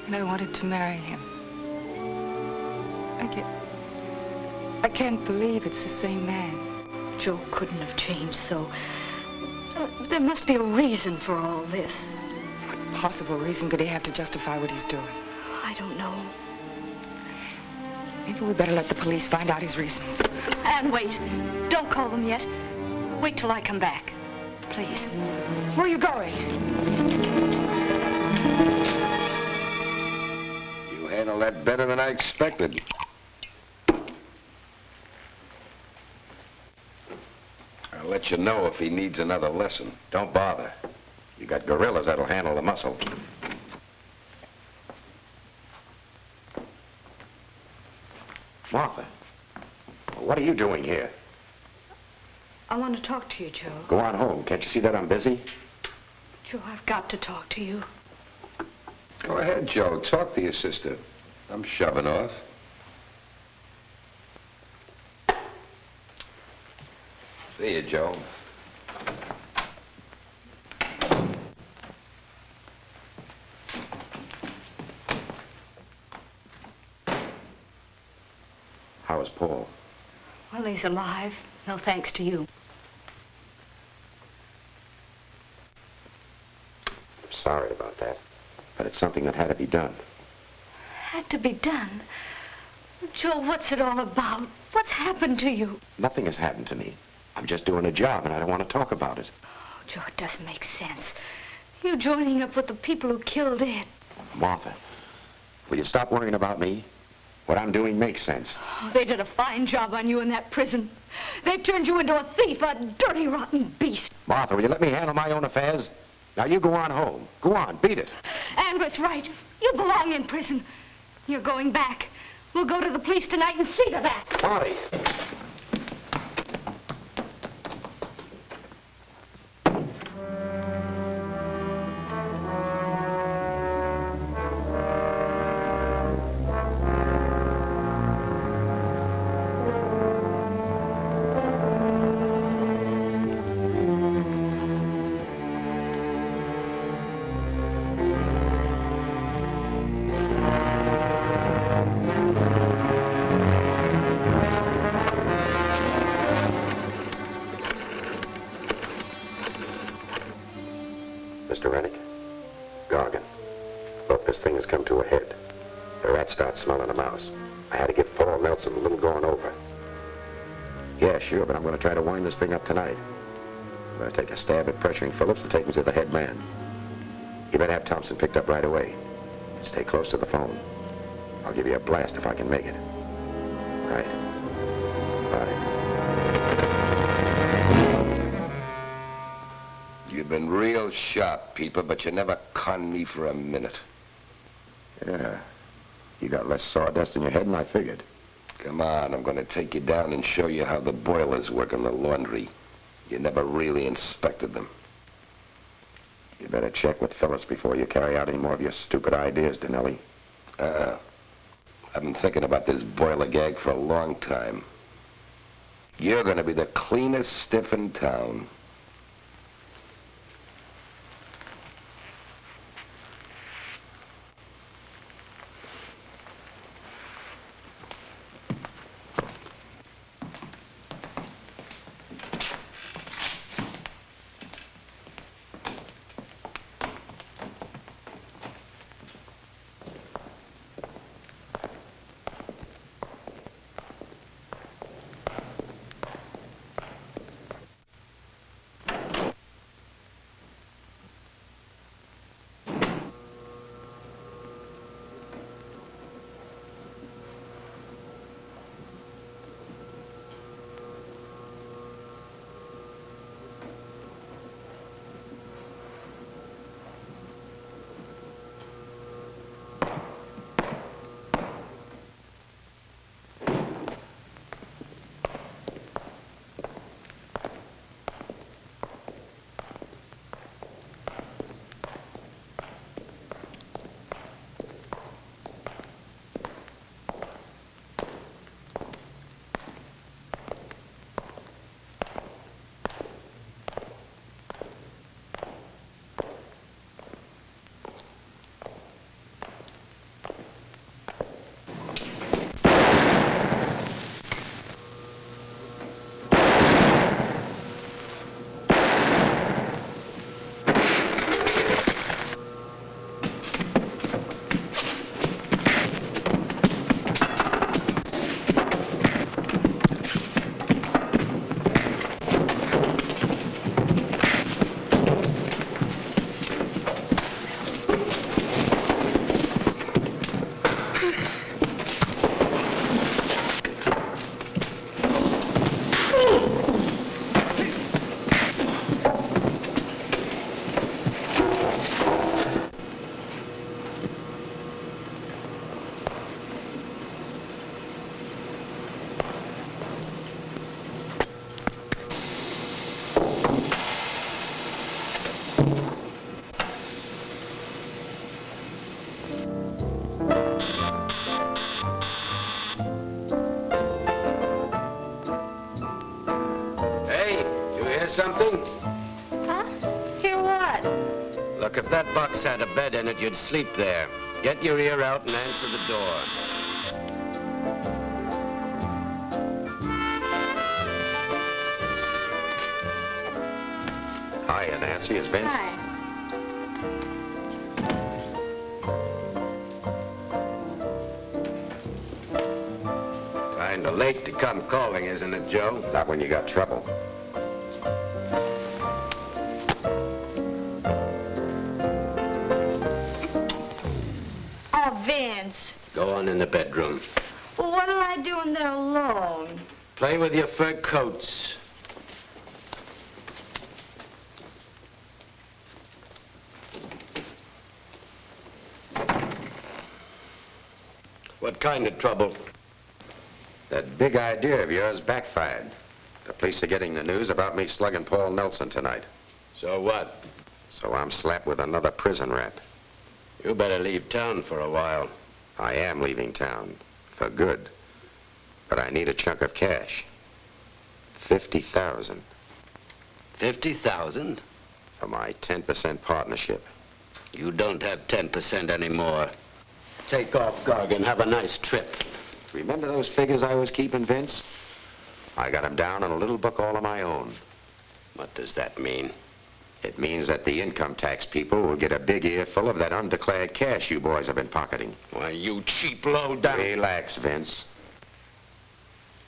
And I wanted to marry him. I can't believe it's the same man. Joe couldn't have changed so. There must be a reason for all this. What possible reason could he have to justify what he's doing? I don't know. Maybe we better let the police find out his reasons. And wait. Don't call them yet. Wait till I come back. Please. Where are you going? You handled that better than I expected. I'll let you know if he needs another lesson. Don't bother. You got gorillas that'll handle the muscle. Martha, what are you doing here? I want to talk to you, Joe. Go on home. Can't you see that I'm busy? Joe, I've got to talk to you. Go ahead, Joe. Talk to your sister. I'm shoving off. See you, Joe. How is Paul? Well, he's alive. No thanks to you. I'm sorry about that, but it's something that had to be done. Had to be done. Joe, what's it all about? What's happened to you? Nothing has happened to me. I'm just doing a job, and I don't want to talk about it. Oh, Joe, it doesn't make sense. You joining up with the people who killed Ed. Martha, will you stop worrying about me? What I'm doing makes sense. Oh, they did a fine job on you in that prison. They turned you into a thief, a dirty, rotten beast. Martha, will you let me handle my own affairs? Now, you go on home. Go on, beat it. And was right. You belong in prison. You're going back. We'll go to the police tonight and see to that. Marty. Mr. Rennick, Gargan, look, this thing has come to a head. The rat starts smelling a mouse. I had to give Paul Nelson a little going over. Yeah, sure, but I'm going to try to wind this thing up tonight. I'm going to take a stab at pressuring Phillips to take me to the head man. You better have Thompson picked up right away. Stay close to the phone. I'll give you a blast if I can make it. Right. Bye. You've been real sharp, Peeper, but you never conned me for a minute. Yeah. You got less sawdust in your head than I figured. Come on, I'm going to take you down and show you how the boilers work in the laundry. You never really inspected them. You better check with Phillips before you carry out any more of your stupid ideas, Dinelli. I've been thinking about this boiler gag for a long time. You're gonna be the cleanest stiff in town. Something? Huh? Hear what? Look, if that box had a bed in it, you'd sleep there. Get your ear out and answer the door. Hiya, Nancy. It's Vince. Hi. Kinda late to come calling, isn't it, Joe? Not when you got trouble. Vince. Go on in the bedroom. Well, what'll I do in there alone? Play with your fur coats. What kind of trouble? That big idea of yours backfired. The police are getting the news about me slugging Paul Nelson tonight. So what? So I'm slapped with another prison rap. You better leave town for a while. I am leaving town. For good. But I need a chunk of cash. 50,000. 50,000? For my 10% partnership. You don't have 10% anymore. Take off, Gargan. Have a nice trip. Remember those figures I was keeping, Vince? I got them down in a little book all of my own. What does that mean? It means that the income tax people will get a big earful of that undeclared cash you boys have been pocketing. Why, you cheap low-down... Relax, Vince.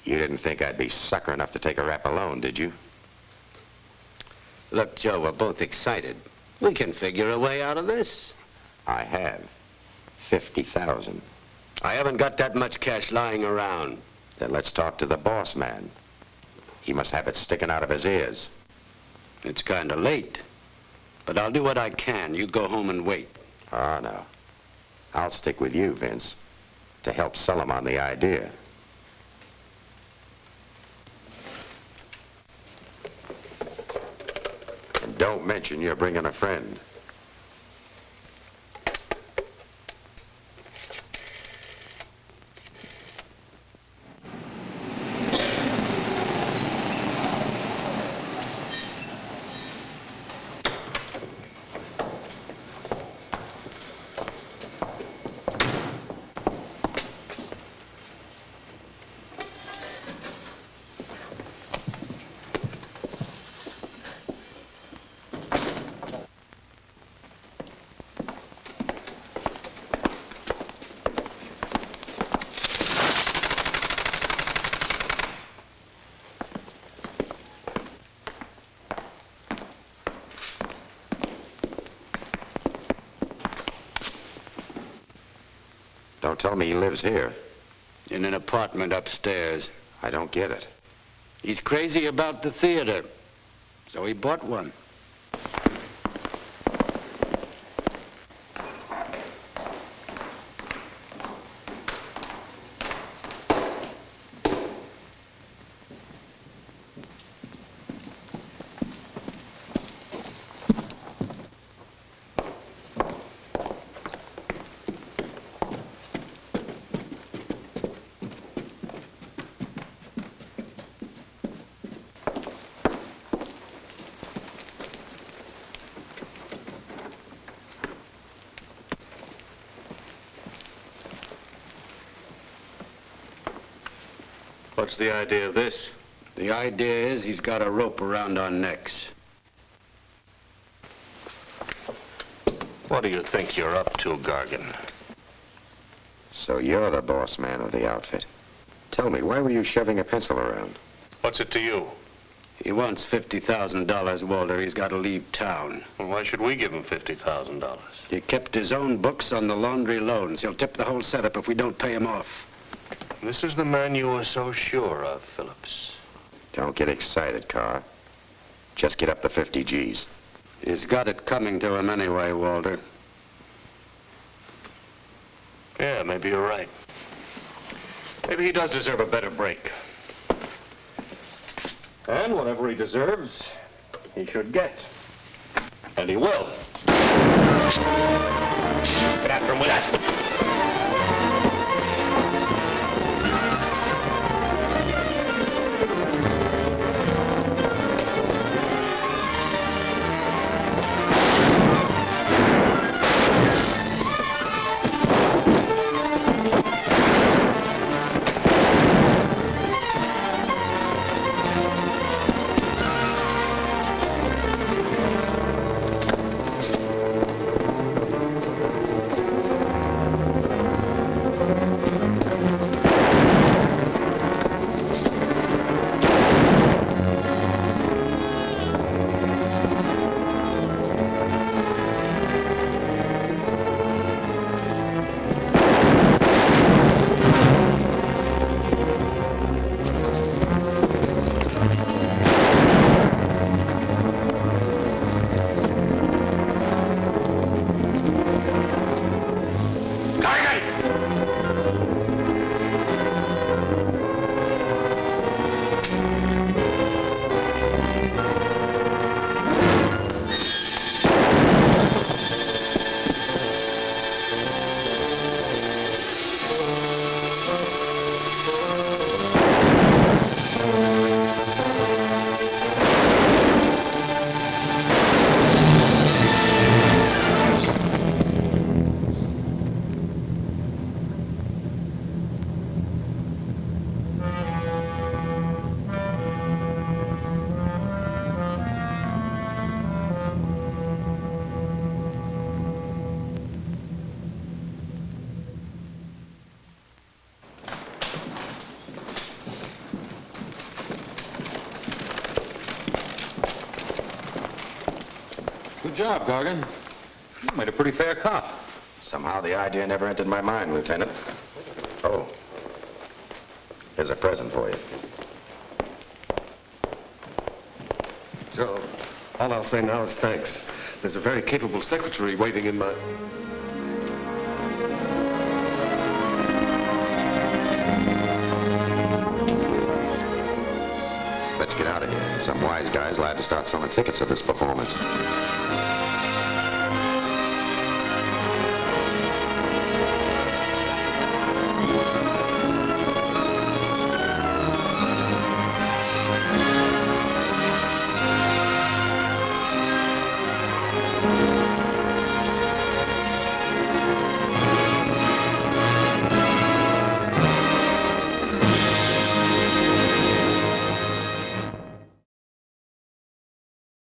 You didn't think I'd be sucker enough to take a rap alone, did you? Look, Joe, we're both excited. We can figure a way out of this. I have. 50,000. I haven't got that much cash lying around. Then let's talk to the boss man. He must have it sticking out of his ears. It's kind of late. But I'll do what I can. You go home and wait. Oh, no. I'll stick with you, Vince, to help sell him on the idea. And don't mention you're bringing a friend. Don't tell me he lives here. In an apartment upstairs. I don't get it. He's crazy about the theater, so he bought one. What's the idea of this? The idea is he's got a rope around our necks. What do you think you're up to, Gargan? So you're the boss man of the outfit. Tell me, why were you shoving a pencil around? What's it to you? He wants $50,000, Walter. He's got to leave town. Well, why should we give him $50,000? He kept his own books on the laundry loans. He'll tip the whole setup if we don't pay him off. This is the man you were so sure of, Phillips. Don't get excited, Carr. Just get up the 50 G's. He's got it coming to him anyway, Walter. Yeah, maybe you're right. Maybe he does deserve a better break. And whatever he deserves, he should get. And he will. Get after him with that. Good job, Gargan. You made a pretty fair cop. Somehow the idea never entered my mind, Lieutenant. Oh, here's a present for you. Joe, all I'll say now is thanks. There's a very capable secretary waiting in my... Let's get out of here. Some wise guys will have to start selling tickets at this performance.